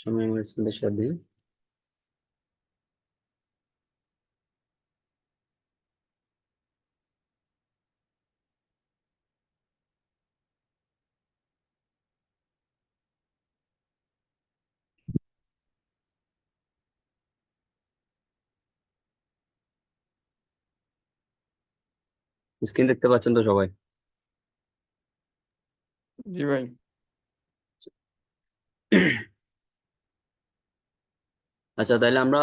সময় আমার স্কুলের সাথে স্ক্রিন দেখতে পাচ্ছেন তো সবাই? জি ভাই। আচ্ছা, তাহলে আমরা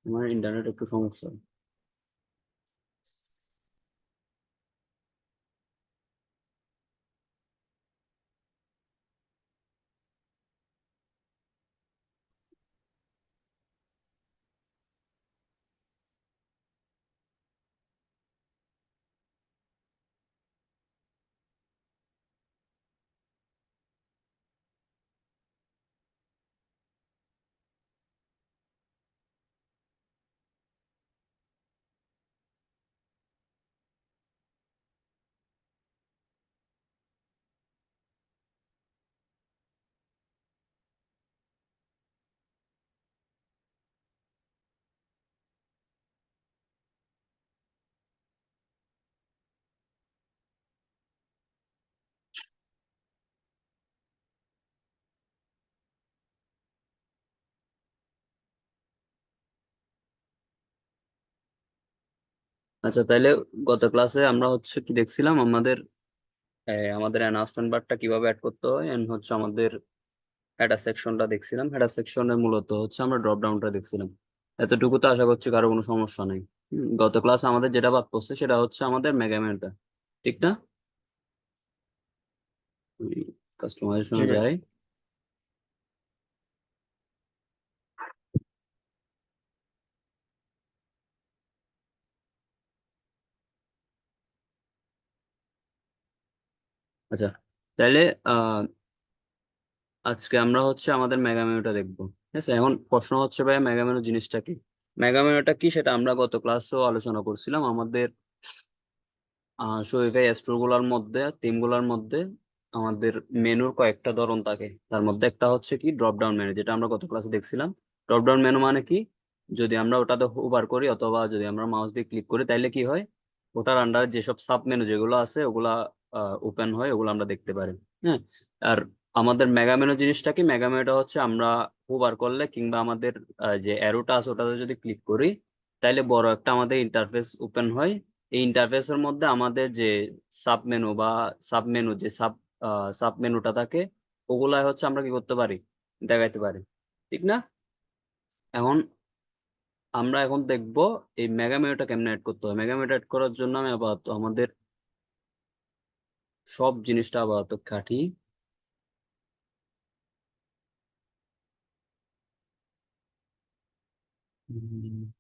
আমার ইন্টারনেট একটু সমস্যা। আচ্ছা, তাহলে গত ক্লাসে আমরা হচ্ছে কি দেখছিলাম, আমাদের অ্যানাউন্সমেন্ট বারটা কিভাবে অ্যাড করতে হয়, এন্ড হচ্ছে আমাদের হেডার সেকশনটা দেখছিলাম। হেডার সেকশনে মূলত হচ্ছে আমরা ড্রপ ডাউনটা দেখছিলাম। এতটুকু তো আশা করছি কারো কোনো সমস্যা নেই। গত ক্লাসে আমাদের যেটা বাদ পড়ছে সেটা হচ্ছে আমাদের মেগামেনটা, ঠিক না? জি কাস্টমাইজেশনে ভাই। যাই। আচ্ছা, তাহলে আহ আজকে আমরা হচ্ছে আমাদের মেগা মেনুটা দেখবো। ঠিক আছে, এখন প্রশ্ন হচ্ছে ভাই, মেগা মেনু জিনিসটা কি? মেগা মেনুটা কি সেটা আমরা গত ক্লাসেও আলোচনা করছিলাম। আমাদের শরীফে স্টোর গুলার মধ্যে, থিম গুলার মধ্যে আমাদের মেনুর কয়েকটা ধরন থাকে। তার মধ্যে একটা হচ্ছে কি ড্রপ ডাউন মেনু, যেটা আমরা গত ক্লাসে দেখছিলাম। ড্রপ ডাউন মেনু মানে কি? যদি আমরা ওটাতে হোভার করি অথবা যদি আমরা মাউস দিয়ে ক্লিক করি, তাইলে কি হয়, ওটার আন্ডারে যেসব সাব মেনু যেগুলো আছে ওগুলা ওপেন হয়, ওগুলো আমরা দেখতে পারি। হ্যাঁ। আর আমাদের মেগা মেনু জিনিসটা কি? মেগা মেনুটা হচ্ছে আমরা হোভার করলে কিংবা আমাদের যে অ্যারোটা আছে ওটাতে যদি ক্লিক করি, তাইলে বড় একটা আমাদের ইন্টারফেস ওপেন হয়। এই ইন্টারফেসের মধ্যে আমাদের যে সাব মেনু বা সাব মেনু যে সাব সাব মেনুটা থাকে, ওগুলাই হচ্ছে আমরা কি করতে পারি, দেখাইতে পারি, ঠিক না? এখন আমরা এখন দেখব এই মেগা মেনুটা কেমনে অ্যাড করতে হয়। মেগা মেনু অ্যাড করার জন্য আমি আপাতত আমাদের সব জিনিসটা আপাতত কাটি। উম,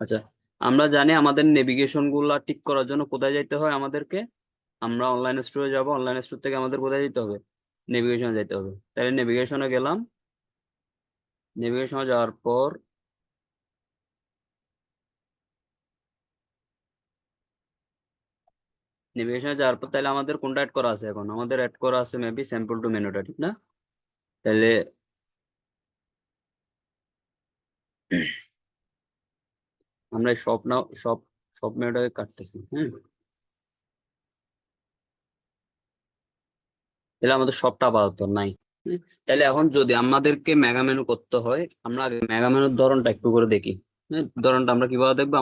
আচ্ছা, আমরা জানি আমাদের নেভিগেশন গুলা ঠিক করার জন্য কোথায় যাইতে হয় আমাদেরকে। আমরা অনলাইন স্টোরে যাব, অনলাইন স্টোর থেকে আমাদের কোথায় যেতে হবে, নেভিগেশনে যেতে হবে। তাহলে নেভিগেশনে গেলাম। নেভিগেশনে যাওয়ার পর নেভিগেশনে যাওয়ার পর তাহলে আমাদের কোনটা অ্যাড করা আছে? এখন আমাদের অ্যাড করা আছে মেবি স্যাম্পল টু মেনুটা, ঠিক না? তাহলে আমরা সব না সব সব মেনুটাকে কাটতেছি। হ্যাঁ, তাহলে আমাদের সবটা আপাতত নাই। হুম, তাহলে এখন যদি আমাদেরকে মেগা মেনু করতে হয়, আমরা আগে মেগা মেনুর ধরনটা একটু করে দেখি। হ্যাঁ, ধরনটা আমরা কিভাবে দেখবো?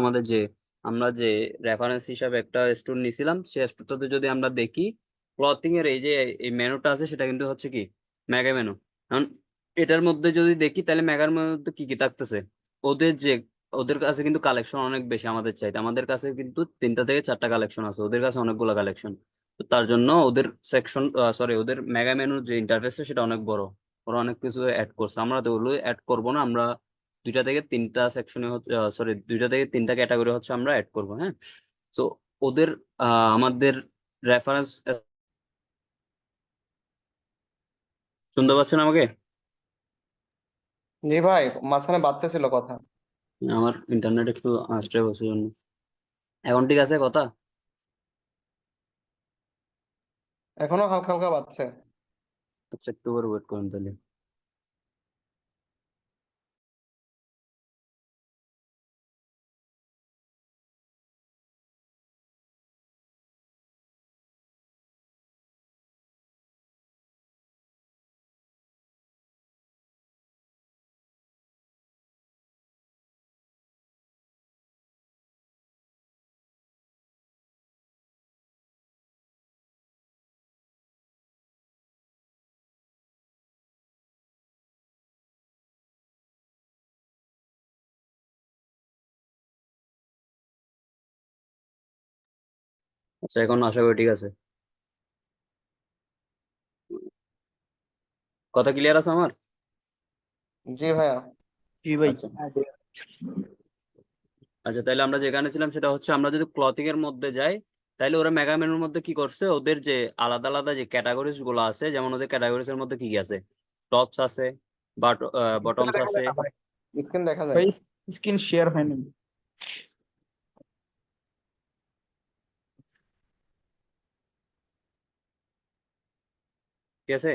আমরা যে রেফারেন্স হিসাবে একটা স্টোর নিয়েছিলাম, সেই স্টোরটাতে যদি আমরা দেখি, ক্লথিং এর এই যে এই মেনুটা আছে সেটা কিন্তু হচ্ছে কি মেগা মেনু। এখন এটার মধ্যে যদি দেখি, তাহলে মেগার মধ্যে কি কি থাকতেছে? ওদের যে ওদের কাছে কিন্তু কালেকশন অনেক বেশি আমাদের চাইতে। আমাদের কাছে কিন্তু 3টা থেকে 4টা কালেকশন আছে, ওদের কাছে অনেকগুলো কালেকশন। তো তার জন্য ওদের সেকশন, সরি, ওদের মেগা মেনুর যে ইন্টারফেসটা সেটা অনেক বড়। ওরা অনেক কিছু অ্যাড করছে, আমরা তো ওগুলো অ্যাড করবো না। আমরা 2টা থেকে 3টা সেকশনে, সরি 2টা থেকে 3টা ক্যাটাগরি হচ্ছে আমরা অ্যাড করবো। হ্যাঁ, তো ওদের আমাদের রেফারেন্স শুনতে পাচ্ছেন আমাকে? জি ভাই, মাঝখানে বাচ্চা ছিল কথা। আমার ইন্টারনেট একটু আনস্টেবল জন্য। এখন ঠিক আছে কথা? এখনো হালকা হালকা বাচ্চা। আচ্ছা, একটু করে ওয়েট করুন তাহলে। আচ্ছা, এখন আশা করি ঠিক আছে। কথা ক্লিয়ার আছে আমার? জি ভাইয়া। জি ভাই। আচ্ছা আচ্ছা, তাহলে আমরা যেখানে ছিলাম সেটা হচ্ছে, আমরা যদি ক্লথিং এর মধ্যে যাই, তাহলে ওরা মেগা মেনুর মধ্যে কি করছে, ওদের যে আলাদা আলাদা যে ক্যাটাগরিজ গুলো আছে, যেমন ওদের ক্যাটাগরিজ এর মধ্যে কি কি আছে, টপস আছে, বটমস দেখা আছে। যায় না ভাই। স্ক্রিন দেখা যায়। ভাই স্ক্রিন শেয়ার হয়নি। ঠিক আছে?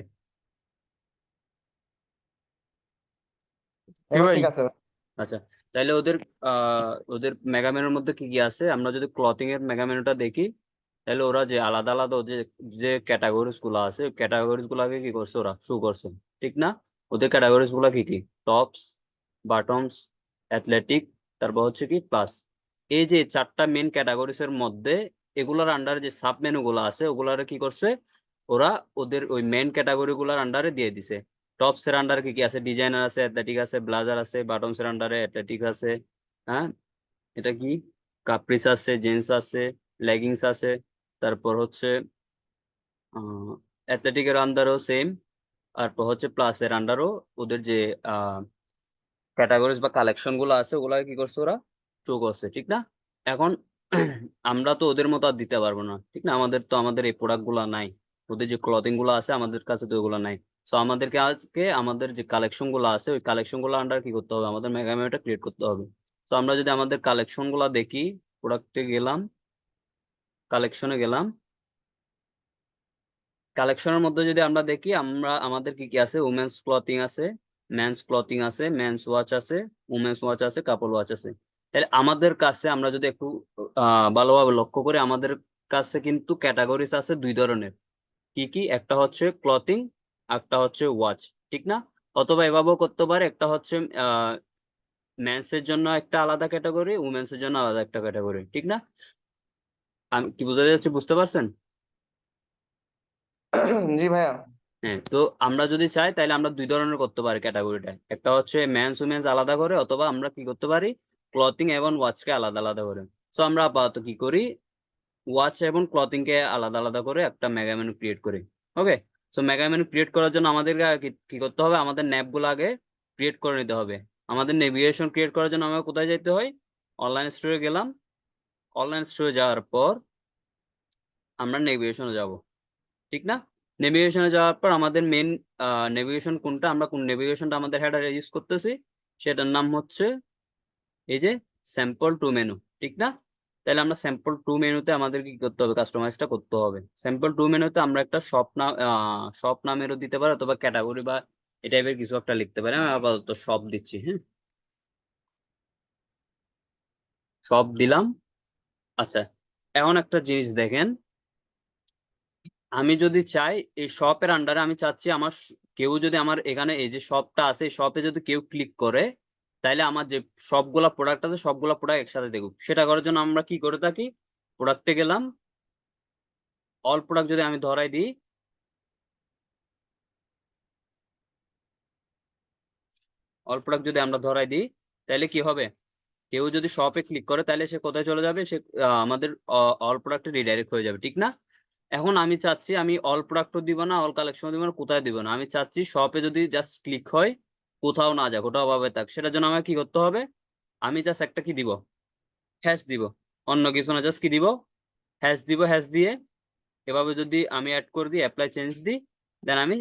জি এবার ভাই। ঠিক আছে। আচ্ছা, তাহলে ওদের মেগা মেনুর মধ্যে কি কি আছে, আমরা যদি ক্লথিং এর মেগা মেনুটা দেখি, তাহলে ওরা যে আলাদা আলাদা ওদের যে ক্যাটাগরিজ গুলো আছে, ক্যাটাগরিজ গুলাকে কি করছে, ওরা শো করছে, ঠিক না? ওদের ক্যাটাগরিজ গুলা কি কি, টপস, বাটমস, অ্যাথলেটিক, তারপর হচ্ছে কি প্লাস। এই যে 4টা মেন ক্যাটাগরিজ এর মধ্যে এগুলার আন্ডারে যে সাব মেনু গুলো আছে, ওগুলারে কি করছে ওরা, ওদের ওই মেন ক্যাটাগরি গুলার আন্ডারে দিয়ে দিছে। টপস এর আন্ডারে কি কি আছে, ডিজাইনার আছে, অ্যাথলেটিক আছে, ব্লাজার আছে। বাটমস এর আন্ডারে অ্যাথলেটিক আছে। হ্যাঁ, এটা কি, কাপ্রিস আছে, জিন্স আছে, লেগিংস আছে। তারপর হচ্ছে অ্যাথলেটিকের আন্ডারও সেম। তারপর হচ্ছে প্লাস এর আন্ডারও ওদের যে ক্যাটাগরিজ বা কালেকশন গুলো আছে, ওগুলা কি করছে ওরা শো করছে, ঠিক না? এখন আমরা তো ওদের মতো আর দিতে পারবো না, ঠিক না? আমাদের তো আমাদের এই প্রোডাক্ট গুলা নাই, ওদের যে ক্লথিং গুলো আছে আমাদের কাছে তো ওগুলো নাই। সো আমাদেরকে আজকে আমাদের যে কালেকশন গুলো আছে, ওই কালেকশন গুলো আন্ডার কি করতে হবে, আমাদের মেগামেটা ক্রিয়েট করতে হবে। সো আমরা যদি আমাদের কালেকশন গুলা দেখি, প্রোডাক্টে গেলাম, কালেকশনে গেলাম, কালেকশনের মধ্যে যদি আমরা দেখি, আমরা আমাদের কি কি আছে, উমেন্স ক্লথিং আছে, মেন্স ক্লথিং আছে, মেন্স ওয়াচ আছে, উমেন্স ওয়াচ আছে, কাপল ওয়াচ আছে। তাহলে আমাদের কাছে আমরা যদি একটু ভালোভাবে লক্ষ্য করি, আমাদের কাছে কিন্তু ক্যাটাগরিজ আছে 2 ধরনের। কি কি, একটা হচ্ছে ক্লথিং, একটা হচ্ছে ওয়াচ, ঠিক না? অথবা এভাবেও করতে পারে, একটা হচ্ছে মেন্স এর জন্য একটা আলাদা ক্যাটাগরি, উমেন্স এর জন্য আলাদা একটা ক্যাটাগরি, ঠিক না? আমি কি বোঝা যাচ্ছে, বুঝতে পারছেন? জি ভাইয়া। হ্যাঁ, তো আমরা যদি চাই তাহলে আমরা 2 ধরনের করতে পারি ক্যাটাগরিটা, একটা হচ্ছে মেন্স উমেন্স আলাদা করে, অথবা আমরা কি করতে পারি, ক্লথিং এবং ওয়াচকে আলাদা আলাদা করে। সো আমরা আপাতত কি করি, ওয়াচ এবং ক্লথিং কে আলাদা আলাদা করে একটা মেগা মেনু ক্রিয়েট করি। ওকে, সো মেগা মেনু ক্রিয়েট করার জন্য আমাদেরকে আগে কি করতে হবে, আমাদের ন্যাপ গুলো আগে ক্রিয়েট করে নিতে হবে। আমাদের নেভিগেশন ক্রিয়েট করার জন্য আমাকে কোথায় যেতে হয়, অনলাইন স্টোরে গেলাম। অনলাইন স্টোরে যাওয়ার পর আমরা নেভিগেশনে যাব, ঠিক না? নেভিগেশনে যাওয়ার পর আমাদের মেন নেভিগেশন কোনটা, আমরা কোন নেভিগেশনটা আমাদের হেডারে ইউজ করতেছি, সেটার নাম হচ্ছে এই যে স্যাম্পল টু মেনু, ঠিক না? তাহলে আমরা স্যাম্পল টু মেনুতে আমাদের কি করতে হবে, কাস্টমাইজটা করতে হবে। স্যাম্পল টু মেনুতে আমরা একটা শপ নামেরও দিতে পারি, অথবা ক্যাটাগরি বা এই টাইপের কিছু একটা লিখতে পারি। আমি আপাতত শপ দিচ্ছি। হ্যাঁ, শপ দিলাম। আচ্ছা, এখন একটা জিনিস দেখেন, আমি যদি চাই এই শপের আন্ডারে, আমি চাচ্ছি আমার কেউ যদি আমার এখানে এই যে শপটা আছে, শপে যদি কেউ ক্লিক করে, তাহলে আমার যে সবগুলা প্রোডাক্ট আছে সবগুলা প্রোডাক্ট একসাথে দেখুক। সেটা করার জন্য আমরা কি করে থাকি, প্রোডাক্টে গেলাম, অল প্রোডাক্ট যদি আমি ধরাই দিই, অল প্রোডাক্ট যদি আমরা ধরাই দিই, তাহলে কি হবে, কেউ যদি শপে ক্লিক করে তাহলে সে কোথায় চলে যাবে, সে আমাদের অল প্রোডাক্টে রিডাইরেক্ট হয়ে যাবে, ঠিক না? এখন আমি চাচ্ছি আমি অল প্রোডাক্টও দিব না, অল কালেকশন দিব না, কোথায় দিব না, আমি চাচ্ছি শপে যদি জাস্ট ক্লিক হয় কোথাও না যাক, কোথাও ভাবে থাক, সেটার জন্য আমাকে কি করতে হবে, আমি জাস্ট একটা কি দিব, হ্যাশ দিব, অন্য কিছু না, জাস্ট কি দিব, হ্যাশ দিব। হ্যাশ দিয়ে এভাবে যদি আমি অ্যাড করে দিই, অ্যাপ্লাই চেঞ্জ দিই, দেন আমি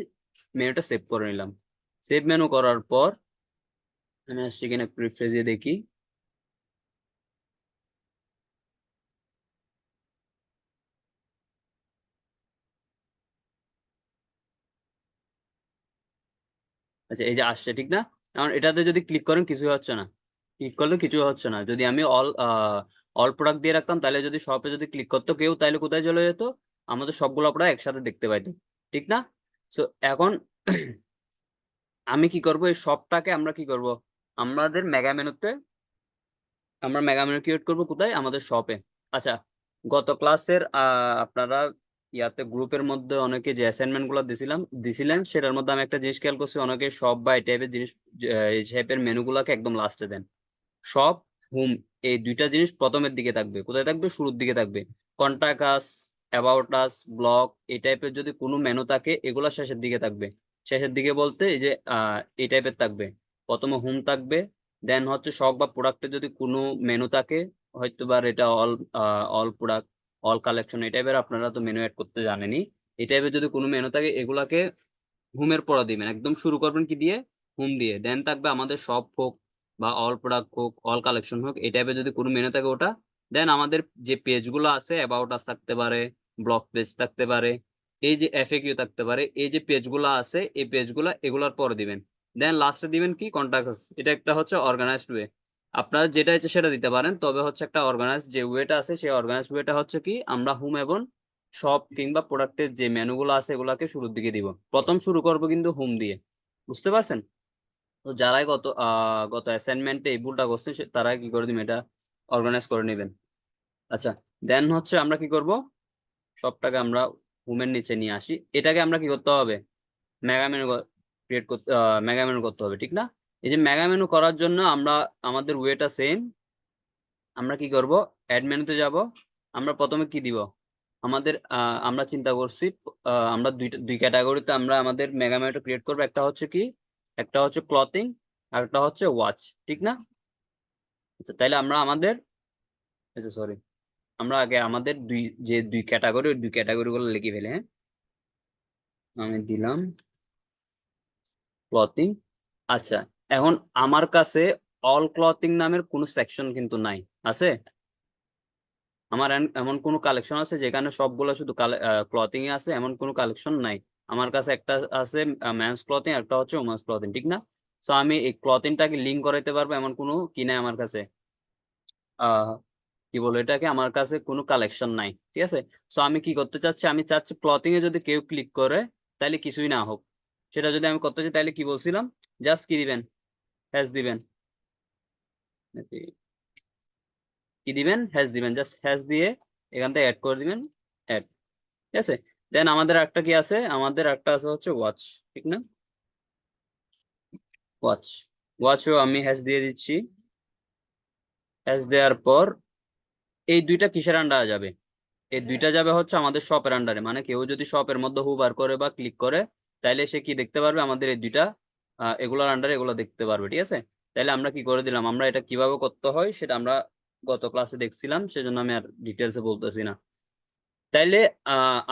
মেনুটা সেভ করে নিলাম। সেভ মেনু করার পর আমি আসছি এখানে রিফ্রেশ দিয়ে দেখি। আচ্ছা, এই যে আসছে, ঠিক না? এখন এটাতে যদি ক্লিক করেন কিছুই হচ্ছে না, ক্লিক করলে কিছুই হচ্ছে না। যদি আমি অল প্রোডাক্ট দিয়ে রাখতাম, তাহলে যদি শপে যদি ক্লিক করতো কেউ, তাহলে কোথায় চলে যেত, আমাদের সবগুলো প্রোডাক্ট একসাথে দেখতে পাইতো, ঠিক না? সো এখন আমি কি করব, এই শপটাকে আমরা কি করব, আমাদের মেগা মেনুতে আমরা মেগা মেনু ক্রিয়েট করবো কোথায়, আমাদের শপে। আচ্ছা, গত ক্লাসের আপনারা ইয়াতে গ্রুপের মধ্যে অনেকে যে অ্যাসাইনমেন্ট গুলো দিছিলেন, সেটার মধ্যে আমি একটা জিনিস খেয়াল করছি, অনেকে শপ বা এই টাইপের জিনিস, এই টাইপের মেনু গুলাকে একদম লাস্টে দেন। শপ, হোম, এই দুইটা জিনিস প্রথমের দিকে থাকবে। কোথায় থাকবে? শুরুর দিকে থাকবে। Contact us, about us, blog, এই টাইপের যদি কোনো মেনু থাকে, এগুলা শেষের দিকে থাকবে। শেষের দিকে বলতে এই যে এই টাইপের থাকবে, প্রথমে হোম থাকবে, দেন হচ্ছে শপ বা প্রোডাক্টে যদি কোনো মেনু থাকে, হয়তো বা এটা অল প্রোডাক্ট, অল কালেকশন, এই টাইপের, আপনারা তো মেনু অ্যাড করতে জানেনই। এই টাইপের যদি কোনো মেনু থাকে, এগুলাকে হোমের পরে দিবেন। একদম শুরু করবেন কি দিয়ে? হোম দিয়ে। দেন থাকবে আমাদের শপ হোক বা অল প্রোডাক্ট হোক, অল কালেকশন হোক, এই টাইপের যদি কোনো মেনু থাকে ওটা। দেন আমাদের যে পেজগুলো আছে, অ্যাবাউট আস থাকতে পারে, ব্লগ পেজ থাকতে পারে, এই যে এফএকিউ থাকতে পারে, এই যে পেজগুলো আছে, এই পেজগুলো এগুলোর পরে দিবেন। দেন লাস্টে দিবেন কি? কন্টাক্ট আস। এটা একটা হচ্ছে অর্গানাইজড ওয়ে, আপনারা যেটা ইচ্ছে সেটা দিতে পারেন, তবে হচ্ছে একটা অর্গানাইজ যে ওয়েটা আছে, সেই অর্গানাইজ ওয়েটা হচ্ছে কি, আমরা হোম এবং শপ কিংবা প্রোডাক্টের যে মেনুগুলো আছে এগুলাকে শুরুর দিকে দিব। প্রথম শুরু করব কিন্তু হোম দিয়ে, বুঝতে পারছেন? তো যারাই গত অ্যাসাইনমেন্টে এই ভুলটা করছেন, তারা কি করে দিবেন, এটা অর্গানাইজ করে নেবেন। আচ্ছা, দেন হচ্ছে আমরা কি করব, সবটাকে আমরা হোমের নিচে নিয়ে আসি। এটাকে আমরা কি করতে হবে, মেগা মেনু ক্রিয়েট করতে, মেগা মেনু করতে হবে, ঠিক না? এই যে মেগা মেনু করার জন্য আমরা, আমাদের ওয়েটা সেম। আমরা কি করব, অ্যাড মেনুতে যাব। আমরা প্রথমে কি দিব, আমাদের আমরা চিন্তা করছি, আমরা দুই ক্যাটাগরিতে আমরা আমাদের মেগা মেনুটা ক্রিয়েট করবো। একটা হচ্ছে কি, একটা হচ্ছে ক্লথিং, আর একটা হচ্ছে ওয়াচ, ঠিক না? আচ্ছা, তাইলে আমরা আমাদের, আচ্ছা সরি, আমরা আগে আমাদের দুই ক্যাটাগরি, ওই দুই ক্যাটাগরি গুলো লিখে ফেলে, হ্যাঁ। আমি দিলাম ক্লথিং। আচ্ছা, এখন আমার কাছে অল ক্লথিং নামের কোনো সেকশন কিন্তু নাই, আছে? আমার এমন কোনো কালেকশন আছে যেখানে সবগুলো শুধু ক্লথিং এ আছে, এমন কোনো কালেকশন নাই। আমার কাছে একটা আছে মেন্স ক্লথিং, একটা হচ্ছে ওমেন্স ক্লথিং, ঠিক না? সো আমি এই ক্লথিংটাকে লিঙ্ক করাইতে পারবো এমন কোনো কি নাই আমার কাছে, আহ কি বলবো এটাকে, আমার কাছে কোনো কালেকশন নাই, ঠিক আছে? সো আমি কি করতে চাচ্ছি, আমি চাচ্ছি ক্লথিং এ যদি কেউ ক্লিক করে তাহলে কিছুই না হোক। সেটা যদি আমি করতে চাই, তাহলে কি বলছিলাম, জাস্ট কি দিবেন, হ্যাশ দিবেন, কি দিবেন, হ্যাশ দিবেন, জাস্ট হ্যাশ দিয়ে এখান থেকে অ্যাড করে দিবেন, অ্যাড, ঠিক আছে? দেন আমাদের একটা কি আছে, আমাদের একটা আছে হচ্ছে ওয়াচ, ঠিক না? ওয়াচ, ওয়াচও আমি হ্যাশ দিয়ে দিচ্ছি। হ্যাশ দেওয়ার পর এই দুইটা কিসের আন্ডারে যাবে, এই দুইটা যাবে হচ্ছে আমাদের শপের আন্ডারে। মানে কেউ যদি শপের মধ্যে হুবার করে বা ক্লিক করে, তাইলে সে কি দেখতে পারবে, আমাদের এই দুইটা এগুলোর আন্ডারে এগুলো দেখতে পারবে, ঠিক আছে? তাইলে আমরা কি করে দিলাম, আমরা এটা কিভাবে করতে হয় সেটা আমরা গত ক্লাসে দেখছিলাম, সেজন্য আমি আর ডিটেলসে বলতেছি না। তাইলে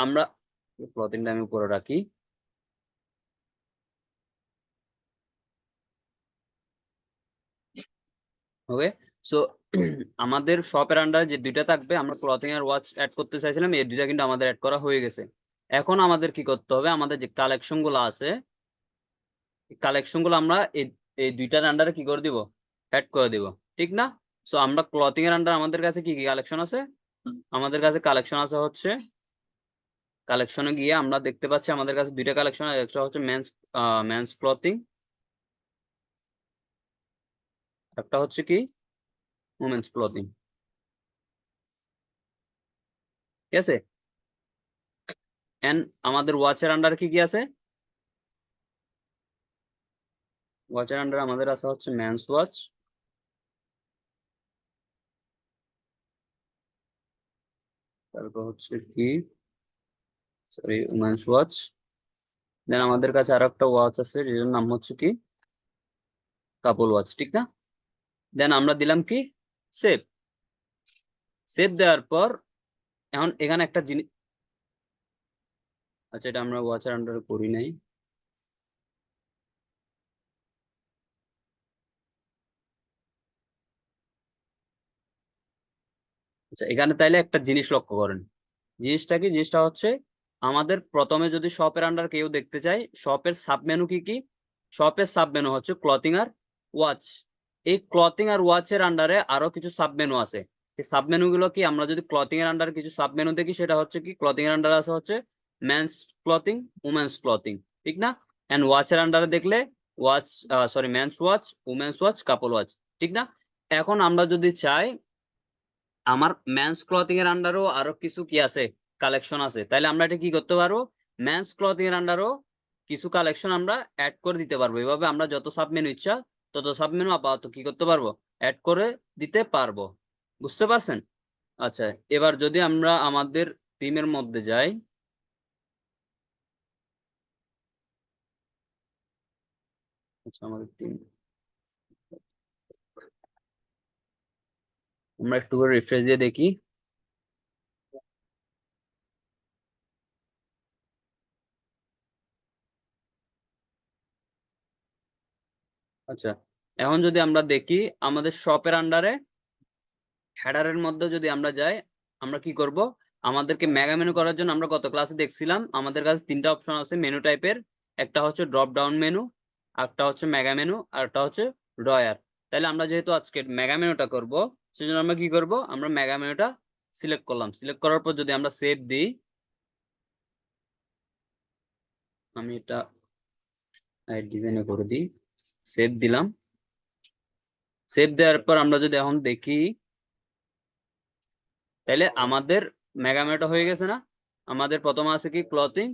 আমরা ক্লথিংটা আমি উপরে রাখি। ওকে, সো আমাদের শপের আন্ডার যে দুইটা থাকবে, আমরা ক্লথিং আর ওয়াচ অ্যাড করতে চাইছিলাম, এই দুইটা কিন্তু আমাদের অ্যাড করা হয়ে গেছে। এখন আমাদের কি করতে হবে, আমাদের যে কালেকশন গুলো আছে, কালেকশন গুলো আমরা এই এই দুইটার আন্ডারে কি করে দিব, অ্যাড করে দিব, ঠিক না? সো আমরা ক্লথিং এর আন্ডার আমাদের কাছে কি কি কালেকশন আছে, আমাদের কাছে কালেকশন আছে হচ্ছে, কালেকশনে গিয়ে আমরা দেখতে পাচ্ছি আমাদের কাছে দুইটা কালেকশন, একটা হচ্ছে মেন্স ক্লথিং, একটা হচ্ছে কি উমেন্স ক্লথিং, ঠিক আছে? এন্ড আমাদের ওয়াচের আন্ডার কি কি আছে, ওয়াচের আন্ডার আমাদের আছে হচ্ছে মেন্স ওয়াচ, তারপর হচ্ছে কি সরি উমেন্স ওয়াচ। দেন আমাদের কাছে আরো একটা ওয়াচ আছে যেটার নাম হচ্ছে কি কাপল ওয়াচ, ঠিক না? দেন আমরা দিলাম কি সেভ। সেভ দেওয়ার পর এখন এখানে একটা জিনিস, আচ্ছা এটা আমরা ওয়াচের আন্ডারে করি নাই। আচ্ছা এখানে তাইলে একটা জিনিস লক্ষ্য করেন। জিনিসটা কি? জিনিসটা হচ্ছে আমাদের প্রথমে যদি শপের আন্ডার কেউ দেখতে চাই, শপের সাব মেনু কি কি? শপের সাব মেনু হচ্ছে ক্লথিং আর ওয়াচ। এই ক্লথিং আর ওয়াচের আন্ডারে আরো কিছু সাব মেনু আছে। এই সাব মেনু গুলো কি? আমরা যদি ক্লথিং এর আন্ডারে কিছু সাব মেনু দেখি, সেটা হচ্ছে কি ক্লথিং এর আন্ডারে আছে হচ্ছে মেন্স ক্লথিং, উমেন্স ক্লথিং, ঠিক না? এন্ড ওয়াচের আন্ডারে দেখলে watch, sorry men's watch, women's watch, couple watch, ঠিক না? এখন আমরা যদি চাই আমার মেন্স ক্লথিং এর আন্ডারও আরো কিছু কি আছে, কালেকশন আছে, তাহলে আমরা এটা কি করতে পারবো? মেন্স ক্লথিং এর আন্ডারও কিছু কালেকশন আমরা অ্যাড করে দিতে পারবো। এভাবে আমরা যত সাব মেনু ইচ্ছা তত সাব মেনু আপাতত কি করতে পারবো? অ্যাড করে দিতে পারবো। বুঝতে পারছেন? আচ্ছা এবার যদি আমরা আমাদের থিমের মধ্যে যাই, আচ্ছা আমাদের থিম আমরা একটু করে রিফ্রেশ দিয়ে দেখি। আচ্ছা এখন যদি আমরা দেখি আমাদের শপের আন্ডারে হেডারের মধ্যে যদি আমরা যাই, আমরা কি করব? আমাদেরকে মেগা মেনু করার জন্য আমরা গত ক্লাসে দেখছিলাম আমাদের কাছে তিনটা অপশন আছে মেনু টাইপের। একটা হচ্ছে ড্রপ ডাউন মেনু, একটা হচ্ছে মেগা মেনু, আর একটা হচ্ছে ড্রয়ার। তাহলে আমরা যেহেতু আজকে মেগা মেনুটা করব, সেজন্য আমরা কি করব? আমরা মেগা মেনুটা সিলেক্ট করলাম। সিলেক্ট করার পর যদি আমরা সেভ দিই, আমি এটা ডিজাইনে করে দিই, সেভ দিলাম। সেভ দেওয়ার পর আমরা যদি এখন দেখি, তাহলে আমাদের মেগা মেনুটা হয়ে গেছে না? আমাদের প্রথমে আছে কি ক্লথিং,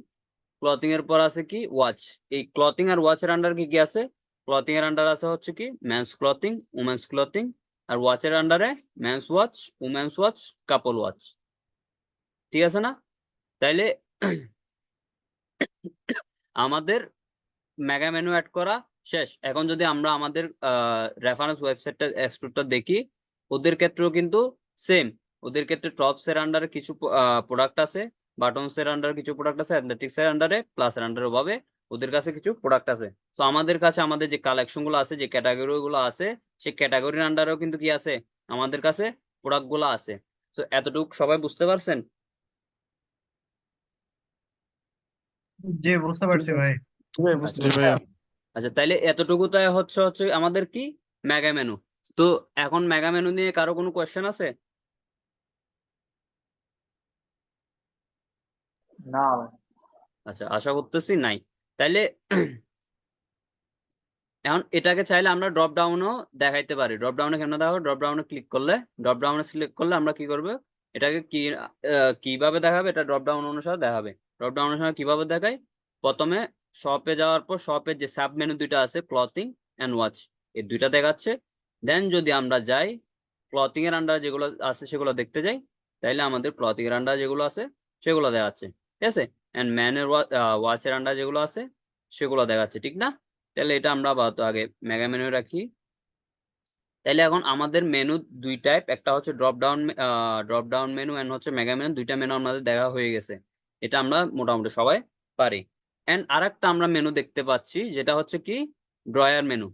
ক্লথিং এর পর আছে কি ওয়াচ। এই ক্লথিং আর ওয়াচের আন্ডার কি কি আছে? ক্লথিং এর আন্ডার আছে হচ্ছে কি মেন্স ক্লথিং, উমেন্স ক্লথিং, আর ওয়াচের আন্ডারে men's watch, women's watch, couple watch, ঠিক আছে না? তাইলে আমাদের মেগা মেনু অ্যাড করা শেষ। এখন যদি আমরা আমাদের রেফারেন্স ওয়েবসাইটটা এক্সট্রুডটা দেখি, ওদের ক্ষেত্রেও কিন্তু সেম। ওদের ক্ষেত্রে টপস এর আন্ডারে কিছু প্রোডাক্ট আছে, বাটনস এর আন্ডারে কিছু প্রোডাক্ট আছে, অ্যাথলেটিক্স এর আন্ডারে, প্লাস এর আন্ডারে ওভাবে ওদের কাছে কিছু প্রোডাক্ট আছে। তো আমাদের কাছে আমাদের যে কালেকশন গুলো আছে, যে ক্যাটাগরি গুলো আছে, সেই ক্যাটাগরির আন্ডারেও কিন্তু কি আছে? আমাদের কাছে প্রোডাক্ট গুলো আছে। তো এতটুকু সবাই বুঝতে পারছেন? জি বুঝতে পারছি ভাই। আচ্ছা আচ্ছা তাইলে এতটুকু তাই হচ্ছে হচ্ছে আমাদের কি মেগা মেনু। তো এখন মেগা মেনু নিয়ে কারো কোনো কোয়েশ্চেন আছে? না ভাই। আচ্ছা আশা করতেছি নাই। তাইলে এখন এটাকে চাইলে আমরা ড্রপ ডাউনও দেখাইতে পারি। ড্রপ ডাউনে কেন দেখাবো? ড্রপ ডাউনে ক্লিক করলে, ড্রপ ডাউনে সিলেক্ট করলে আমরা কি করবো? এটাকে কি কিভাবে দেখাবে? এটা ড্রপ ডাউন অনুসারে দেখাবে। ড্রপ ডাউন অনুসারে কিভাবে দেখায়? প্রথমে শপে যাওয়ার পর শপের যে সাব মেনু দুইটা আছে ক্লথিং এন্ড ওয়াচ, এই দুইটা দেখাচ্ছে। দেন যদি আমরা যাই ক্লথিং এর আন্ডার যেগুলো আছে সেগুলো দেখতে যাই, তাইলে আমাদের ক্লথিং এর আন্ডার যেগুলো আছে সেগুলো দেখাচ্ছে, ঠিক আছে? এন্ড ম্যানের ওয়াচের আন্ডার যেগুলো আছে সেগুলো দেখাচ্ছে, ঠিক না? তাহলে এটা আমরা আপাতত আগে মেগা মেনু রাখি। তাহলে এখন আমাদের মেনু দুই টাইপ, একটা হচ্ছে ড্রপ ডাউন মেনু এন্ড হচ্ছে মেগা মেনু, দুইটা মেনু আমাদের দেখা হয়ে গেছে। এটা আমরা মোটামুটি সবাই পারি। এন্ড আরেকটা আমরা মেনু দেখতে পাচ্ছি যেটা হচ্ছে কি ড্রয়ার মেনু।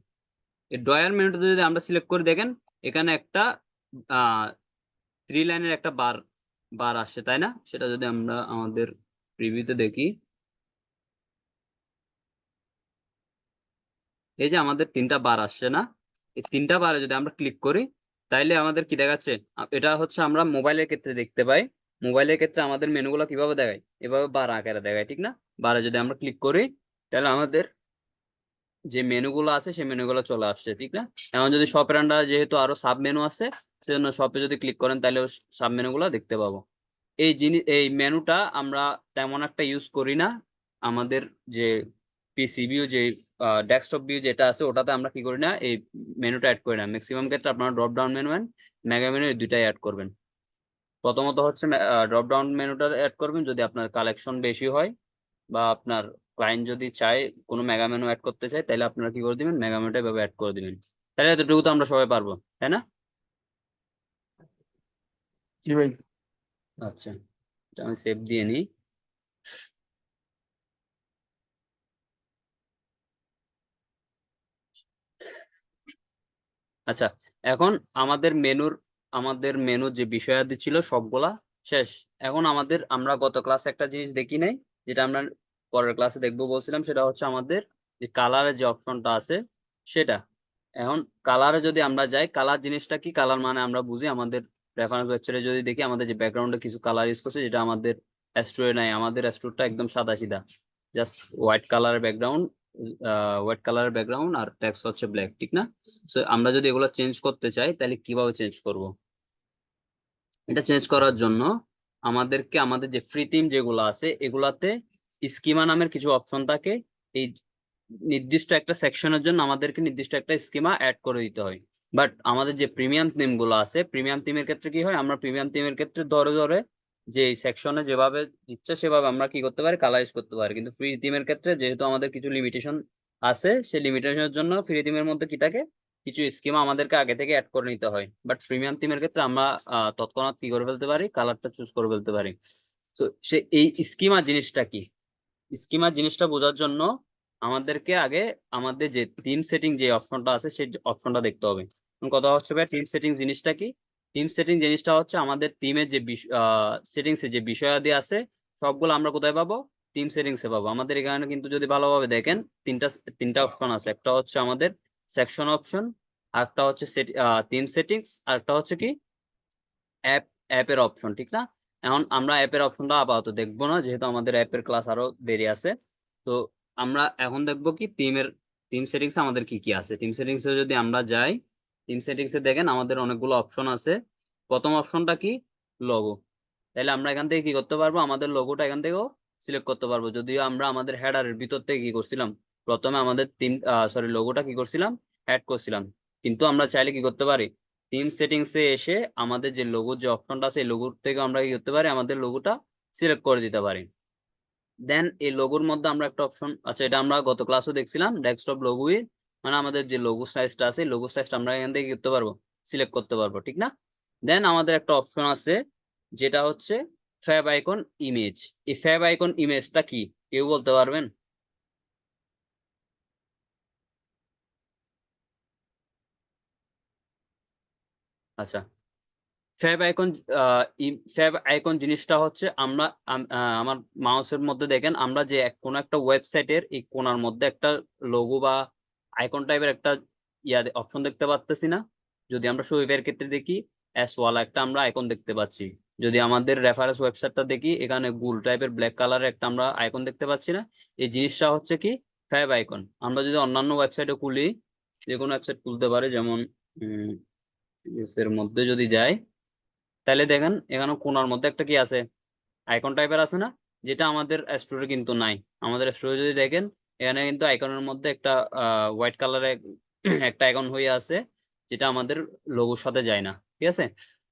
এই ড্রয়ার মেনুটা যদি আমরা সিলেক্ট করে দেখেন, এখানে একটা 3 লাইনের একটা বার বার আসছে, তাই না? সেটা যদি আমরা আমাদের প্রিভিউতে দেখি, এই যে আমাদের 3টা বার আসছে না? এই 3টা বারে যদি আমরা ক্লিক করি, তাইলে আমাদের কি দেখাচ্ছে? এটা হচ্ছে আমরা মোবাইলের ক্ষেত্রে দেখতে পাই। মোবাইলের ক্ষেত্রে আমাদের মেনুগুলো কিভাবে দেখায়? এভাবে বার আকারে দেখায়, ঠিক না? বারে যদি আমরা ক্লিক করি, তাহলে আমাদের যে মেনুগুলো আছে সেই মেনুগুলো চলে আসছে, ঠিক না? এখন যদি শপের আন্ডারে যেহেতু আরো সাব মেনু আছে, সেজন্য শপে যদি ক্লিক করেন তাহলে সাব মেনুগুলো দেখতে পাবো। এই মেনুটা আমরা তেমন একটা ইউজ করি না। আমাদের যে পিসি ভিউ, যে ডেস্কটপ ভিউ যেটা আছে, ওটাতে আমরা কি করি না, এই মেনুটা অ্যাড করি না। ম্যাক্সিমাম ক্ষেত্রে আপনারা drop down menu and mega menu এই দুইটাই অ্যাড করবেন। প্রথমত হচ্ছে ড্রপ ডাউন মেনুটা অ্যাড করবেন যদি আপনার কালেকশন বেশি হয় বা আপনার ক্লায়েন্ট যদি চায় কোনো মেগা মেনু অ্যাড করতে চায়, তাহলে আপনারা কি করে দিবেন, মেগা মেনুটা এভাবে অ্যাড করে দিবেন। তাহলে এতটুকু তো আমরা সবাই পারবো, তাই না? জি ভাই। আচ্ছা, এটা আমি সেভ দিয়ে নিই। আচ্ছা, এখন আমাদের মেনুর যে বিষয়াদি ছিল সবগুলা শেষ। এখন আমরা গত ক্লাসে একটা জিনিস দেখি নাই, যেটা আমরা পরের ক্লাসে দেখবো বলছিলাম, সেটা হচ্ছে আমাদের যে কালারের যে অপশনটা আছে সেটা। এখন কালারে যদি আমরা যাই, কালার জিনিসটা কি, কালার মানে আমরা বুঝি আমাদের রেফারেন্স ওয়েবসাইটে যদি দেখি আমাদের যে ব্যাকগ্রাউন্ডে কিছু কালার ইউজ করছে, যেটা আমাদের অ্যাস্ট্রোয়ে নাই। আমাদের অ্যাস্ট্রোটা একদম সাদা সিধা, জাস্ট হোয়াইট কালারের ব্যাকগ্রাউন্ড আর টেক্সট হচ্ছে ব্ল্যাক, ঠিক না? So, আমরা যদি এগুলো চেঞ্জ করতে চাই তাহলে কিভাবে চেঞ্জ করব? এটা চেঞ্জ করার জন্য আমাদেরকে আমাদের যে ফ্রি থিম যেগুলো আছে এগুলাতে স্কিমা নামের কিছু অপশন থাকে। এই নির্দিষ্ট একটা সেকশনের জন্য আমাদেরকে নির্দিষ্ট একটা স্কিমা অ্যাড করে দিতে হয়। বাট আমাদের যে প্রিমিয়াম থিম গুলো আছে, প্রিমিয়াম থিমের ক্ষেত্রে কি হয়, আমরা প্রিমিয়াম থিমের ক্ষেত্রে ধরে ধরে যে সেকশনে যেভাবে ইচ্ছা সেভাবে আমরা কি করতে পারি, কালারাইজ করতে পারি। কিন্তু ফ্রি থিমের ক্ষেত্রে যেহেতু আমাদের কিছু লিমিটেশন আছে, সেই লিমিটেশনের জন্য ফ্রি থিমের মধ্যে কি থাকে, কিছু স্কিমা আমাদেরকে আগে থেকে অ্যাড করে নিতে হয়। বাট প্রিমিয়াম থিমের ক্ষেত্রে আমরা তৎক্ষণাৎ কি করে ফেলতে পারি, কালারটা চুজ করে ফেলতে পারি। তো এই স্কিমা জিনিসটা কি, স্কিমা জিনিসটা বোঝার জন্য আমাদেরকে আগে আমাদের যে থিম সেটিং যে অপশনটা আছে সেই অপশনটা দেখতে হবে। এখন কথা হচ্ছে ভাই, টিম সেটিং জিনিসটা কি? টিম সেটিং জিনিসটা হচ্ছে আমাদের টিমের যে সেটিংস এ যে বিষয়াদি আছে সবগুলো আমরা কোথায় পাবো, টিম সেটিংস এ পাবো। আমাদের এখানে কিন্তু যদি ভালোভাবে দেখেন, তিনটা তিনটা অপশন আছে। একটা হচ্ছে আমাদের সেকশন অপশন, আরেকটা হচ্ছে টিম সেটিংস, আর একটা হচ্ছে কি অ্যাপ অ্যাপের অপশন, ঠিক না? এখন আমরা অ্যাপের অপশনটা আপাতত দেখবো না, যেহেতু আমাদের অ্যাপের ক্লাস আরো দেরি আছে। তো আমরা এখন দেখবো কি টিম সেটিংস আমাদের কি কি আছে। টিম সেটিংস এ যদি আমরা যাই, টিম সেটিংস এ দেখেন আমাদের অনেকগুলো অপশন আছে। প্রথম অপশনটা কি, লগো। তাহলে আমরা এখান থেকে কি করতে পারবো, আমাদের লোগোটা এখান থেকেও সিলেক্ট করতে পারবো। যদিও আমরা আমাদের হেডারের ভিতর থেকে কি করছিলাম, প্রথমে আমাদের লোগোটা কি করছিলাম, অ্যাড করছিলাম। কিন্তু আমরা চাইলে কি করতে পারি, থিম সেটিংস এ এসে আমাদের যে লোগোর যে অপশনটা আছে এই লোগোর থেকে আমরা কি করতে পারি, আমাদের লোগোটা সিলেক্ট করে দিতে পারি। দেন এই লোগোর মধ্যে আমরা একটা অপশন, আচ্ছা এটা আমরা গত ক্লাসও দেখছিলাম, ডেস্কটপ লোগো উইথ, মানে আমাদের যে লোগো সাইজটা আছে লোগো সাইজটা আমরা এখান থেকে কি করতে পারবো, সিলেক্ট করতে পারবো, ঠিক না? দেন আমাদের একটা অপশন আছে যেটা হচ্ছে ফ্যাব আইকন ইমেজ। এই ফ্যাব আইকন ইমেজটা কি, কেউ বলতে পারবেন? আচ্ছা, ফ্যাব আইকন ফ্যাব আইকন জিনিসটা হচ্ছে আমার মাউসের মধ্যে দেখেন, আমরা যে কোনো একটা ওয়েবসাইটের এই কোণার মধ্যে একটা লোগো বা আইকন টাইপের একটা অপশন দেখতে পাচ্তেছি না? যদি আমরা শোয়েবের ক্ষেত্রে দেখি, এস ওয়ালা একটা আমরা আইকন দেখতে পাচ্ছি। যদি আমাদের রেফারেন্স ওয়েবসাইটটা দেখি, এখানে গুল টাইপের ব্ল্যাক কালারের একটা আমরা আইকন দেখতে পাচ্ছি না? এই জিনিসটা হচ্ছে কি, ফ্যাব আইকন। আমরা যদি অন্যান্য ওয়েবসাইটে খুলি, যে কোনো ওয়েবসাইট খুলতে পারে, যেমন এর মধ্যে যদি যাই, তাহলে দেখেন এখানে কোণার মধ্যে একটা কি আছে, আইকন টাইপের আছে না? যেটা আমাদের স্টোরে কিন্তু নাই। আমাদের স্টোরে যদি দেখেন, এখানে কিন্তু আইকনের মধ্যে একটা হোয়াইট কালারের একটা আইকন হয়ে আছে, যেটা আমাদের লোগোর সাথে যায় না, ঠিক আছে?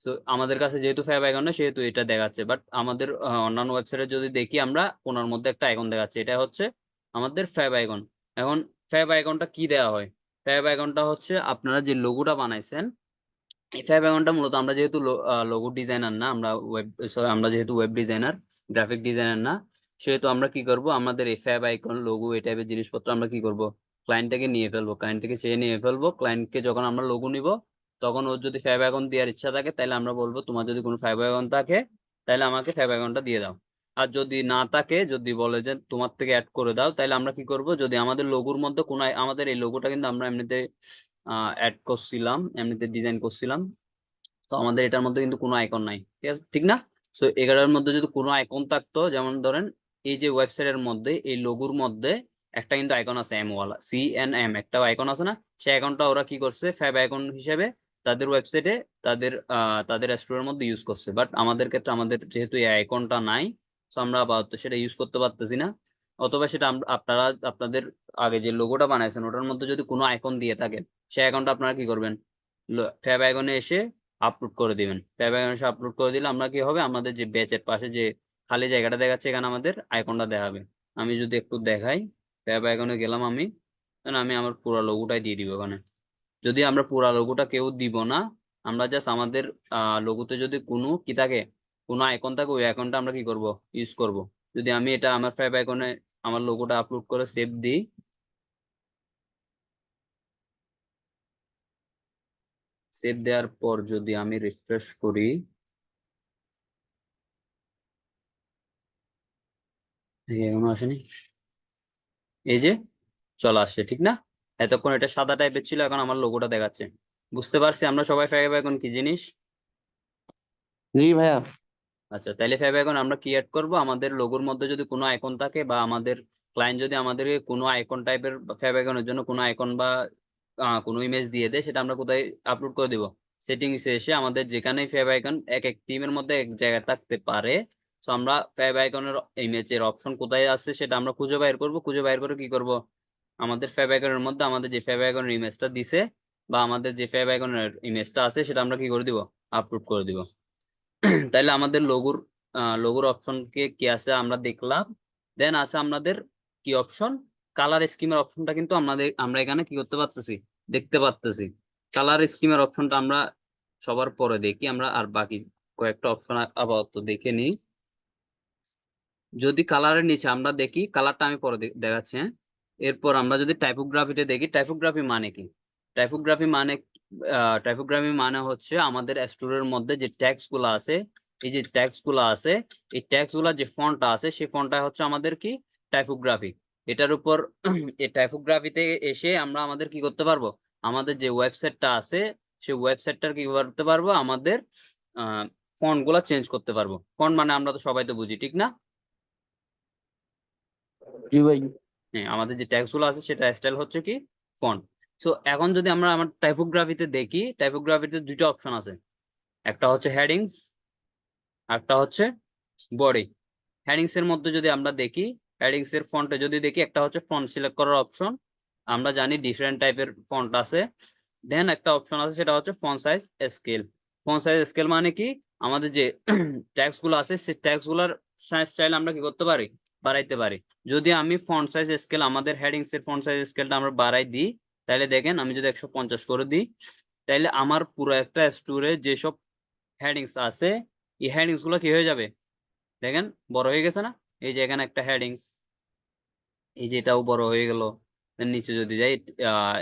তো আমাদের কাছে যেহেতু ফ্যাব আইকন না, সেহেতু এটা দেখাচ্ছে। বাট আমাদের অন্যান্য ওয়েবসাইটে যদি দেখি, আমরা কোণার মধ্যে একটা আইকন দেখাচ্ছে, এটা হচ্ছে আমাদের ফ্যাব আইকন। এখন ফ্যাব আইকনটা কি দেওয়া হয়, ফ্যাব আইকনটা হচ্ছে আপনারা যে লোগোটা বানাইছেন, এই ফ্যাব অ্যাকাউন্টটা মূলত আমরা যেহেতু লোগো ডিজাইনার না, আমরা যেহেতু ওয়েব ডিজাইনার, গ্রাফিক ডিজাইনার না, সেহেতু আমরা কি করব, আমাদের এই ফ্যাব আইকন লোগো এই টাইপের জিনিসপত্র আমরা কি করব, ক্লায়েন্ট থেকে নিয়ে ফেলবো, ক্লায়েন্ট থেকে চেয়ে নিয়ে ফেলবো। ক্লায়েন্টকে যখন আমরা লোগো নিব, তখন ওর যদি ফ্যাব আইকন দেওয়ার ইচ্ছা থাকে, তাহলে আমরা বলবো তোমার যদি কোনো ফ্যাব আইকন থাকে তাহলে আমাকে ফ্যাব আইকনটা দিয়ে দাও। আর যদি না থাকে, যদি বলে যে তোমার থেকে অ্যাড করে দাও, তাহলে আমরা কি করব, যদি আমাদের লোগোর মধ্যে কোনো আমাদের এই লোগোটা কিন্তু আমরা এমনিতে অ্যাড করছিলাম, এমনিতে ডিজাইন করছিলাম, তো আমাদের এটার মধ্যে কিন্তু কোনো আইকন নাই, ঠিক আছে, ঠিক না? সো এটার মধ্যে যদি কোনো আইকন থাকতো, যেমন ধরেন এই যে ওয়েবসাইটের মধ্যে এই লোগোর মধ্যে একটা কিন্তু আইকন আছে, এম ওয়ালা, CNM একটা আইকন আছে না? সেই আইকনটা ওরা কি করছে, ফ্যাব আইকন হিসেবে তাদের ওয়েবসাইটে তাদের স্টোরের মধ্যে ইউজ করছে। বাট আমাদের ক্ষেত্রে আমাদের যেহেতু এই আইকনটা নাই, তো আমরা আপাতত সেটা ইউজ করতে পারতেছি না। অথবা সেটা আপনারা আপনাদের আগে যে লোগোটা বানাইছেন ওটার মধ্যে যদি কোনো আইকন দিয়ে থাকে, সেই আইকনটা আপনারা কি করবেন, ফ্যাব আইকনে এসে আপলোড করে দিবেন। ফেভ আইকন এসে আপলোড করে দিলে আমরা কি হবে, আমাদের যে ব্যাচের পাশে যে খালি জায়গাটা দেখাচ্ছে এখানে আমাদের আইকনটা দেখাবে। আমি যদি একটু দেখাই, ফেভ আইকনে গেলাম আমি, আমি আমার পুরো লোগোটাই দিয়ে দিব ওখানে। যদি আমরা পুরা লোগোটা কেউ দিব না, আমরা জাস্ট আমাদের লোগোতে যদি কোনো কি থাকে, কোনো আইকন থাকে, ওই আইকনটা আমরা কি করব, ইউজ করব। যদি আমি এটা আমার ফেভ আইকনে আমার লোগোটা আপলোড করে সেভ দিই, সেভ দেওয়ার পর যদি আমি রিফ্রেশ করি, এখনো আসেনি, এই যে চলে আসছে, ঠিক না? এতক্ষণ এটা সাদা টাইপের ছিল, এখন আমার লোগোটা দেখাচ্ছে। বুঝতে পারছি আমরা সবাই ফেভ আইকন কি জিনিস? জি ভাইয়া। আচ্ছা, তাইলে ফেভ আইকন আমরা ক্রিয়েট করব। আমাদের লোগোর মধ্যে যদি কোনো আইকন থাকে বা আমাদের ক্লায়েন্ট যদি আমাদেরকে কোনো আইকন টাইপের ফেভ আইকনের জন্য কোনো আইকন বা কোনো ইমেজ দিয়ে দেয়, সেটা আমরা কোথায় আপলোড করে দিব? সেটিংস এসে আমাদের যেখানেই ফেভ আইকন এক এক টিমের মধ্যে এক জায়গায় থাকতে পারে, তো আমরা ফেভ আইকনের ইমেজের অপশন কোথায় আছে সেটা আমরা খুঁজে বাইর করব। খুঁজে বাইর করে কি করব, আমাদের ফেভ আইকনের মধ্যে আমাদের যে ফেভ আইকনের ইমেজটা দিছে বা আমাদের যে ফেভ আইকনের ইমেজটা আছে সেটা আমরা কি করে দিব, আপলোড করে দিব। তাইলে আমাদের লোগোর অপশন কে কি আছে আমরা দেখলাম। দেন আছে আমাদের কি অপশন, কালার স্কিমের অপশনটা কিন্তু আমরা এখানে কি করতে পারতেছি, দেখতে পারতেছি। কালার স্কিমের অপশনটা আমরা সবার পরে দেখি, আমরা আর বাকি কয়েকটা অপশন আপাতত দেখে নিই। যদি কালারের নিচে আমরা দেখি, কালারটা আমি পরে দেখাচ্ছি, হ্যাঁ। এরপর আমরা যদি টাইপোগ্রাফিতে দেখি, টাইপোগ্রাফি মানে কি? টাইপোগ্রাফি মানে টাইপোগ্রাফি মানে হচ্ছে আমাদের স্টোরের মধ্যে যে ট্যাক্স গুলো আছে, এই যে ট্যাক্স গুলো আছে, এই ট্যাক্স গুলা যে ফন্টটা আছে সেই ফন্টটা হচ্ছে আমাদের কি, টাইপোগ্রাফি। এটার উপর এই টাইপোগ্রাফিতে এসে আমরা আমাদের কি করতে পারবো, আমাদের যে ওয়েবসাইটটা আছে সেই ওয়েবসাইটটার কি করতে পারবো, আমাদের ফন্ট গুলা চেঞ্জ করতে পারবো। ফন্ট মানে আমরা তো সবাই তো বুঝি, ঠিক না? জি ভাই। হ্যাঁ, আমাদের যে ট্যাক্স গুলো আছে সেটা স্টাইল হচ্ছে কি, ফন্ট। সো এখন যদি আমরা আমার টাইপোগ্রাফিতে দেখি, টাইপোগ্রাফিতে দুটো অপশন আছে, একটা হচ্ছে হেডিংস, একটা হচ্ছে বডি। হেডিংস এর মধ্যে যদি আমরা দেখি, হেডিংস এর ফন্টে যদি দেখি, একটা হচ্ছে ফন্ট সিলেক্ট করার অপশন। আমরা জানি ডিফারেন্ট টাইপের ফন্ট আছে। দেন একটা অপশন আছে সেটা হচ্ছে font size scale. Font size scale মানে কি, আমাদের যে ট্যাক্স গুলো আছে সেই ট্যাক্স গুলার সাইজ চাইলে আমরা কি করতে পারি, বাড়াইতে পারি। যদি আমি ফন্ট সাইজ স্কেল, আমাদের হেডিংস এর ফন্ট সাইজ স্কেলটা আমরা বাড়াই দিই, তাহলে দেখেন আমি যদি 150 করে দিই, তাহলে আমার পুরো একটা স্টোরে যেসব হেডিংস আছে, এই হেডিংস গুলো কি হয়ে যাবে, দেখেন বড় হয়ে গেছে না? এই যে এখানে একটা হেডিংস, এই যে এটাও বড় হয়ে গেল। নিচে যদি যাই,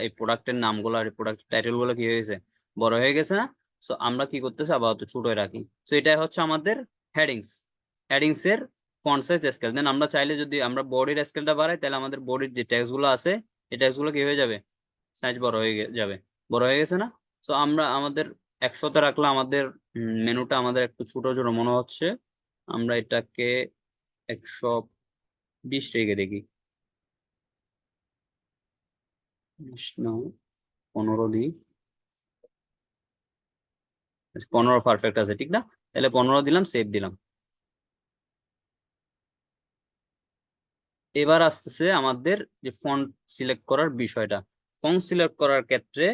এই প্রোডাক্টের নামগুলো আর প্রোডাক্ট টাইটেল গুলো কি হয়েছে, বড় হয়ে গেছে না? সো আমরা কি করতেছি, আপাতত ছোট রাখি। সো এটাই হচ্ছে আমাদের হেডিংস, হেডিংস এর ফন্ট সাইজ স্কেল। দেন আমরা চাইলে যদি আমরা বডির স্কেলটা বাড়াই, তাহলে আমাদের বডির যে ট্যাক্স গুলো আছে এই ট্যাক্স গুলো কি হয়ে যাবে, সাইজ বড় হয়ে যাবে। বড় হয়ে গেছে না? সো আমরা আমাদের 100তে রাখলে আমাদের মেনুটা আমাদের একটু ছোট ছোট মনে হচ্ছে। আমরা এটাকে 120 রেখে দেখি, 20 না, 15 দিই। 15 পারফেক্ট আছে, ঠিক না? তাহলে 15 দিলাম, সেভ দিলাম। এবার আসতেছে আমাদের যে ফন্ট সিলেক্ট করার বিষয়টা। ফন্ট সিলেক্ট করার ক্ষেত্রে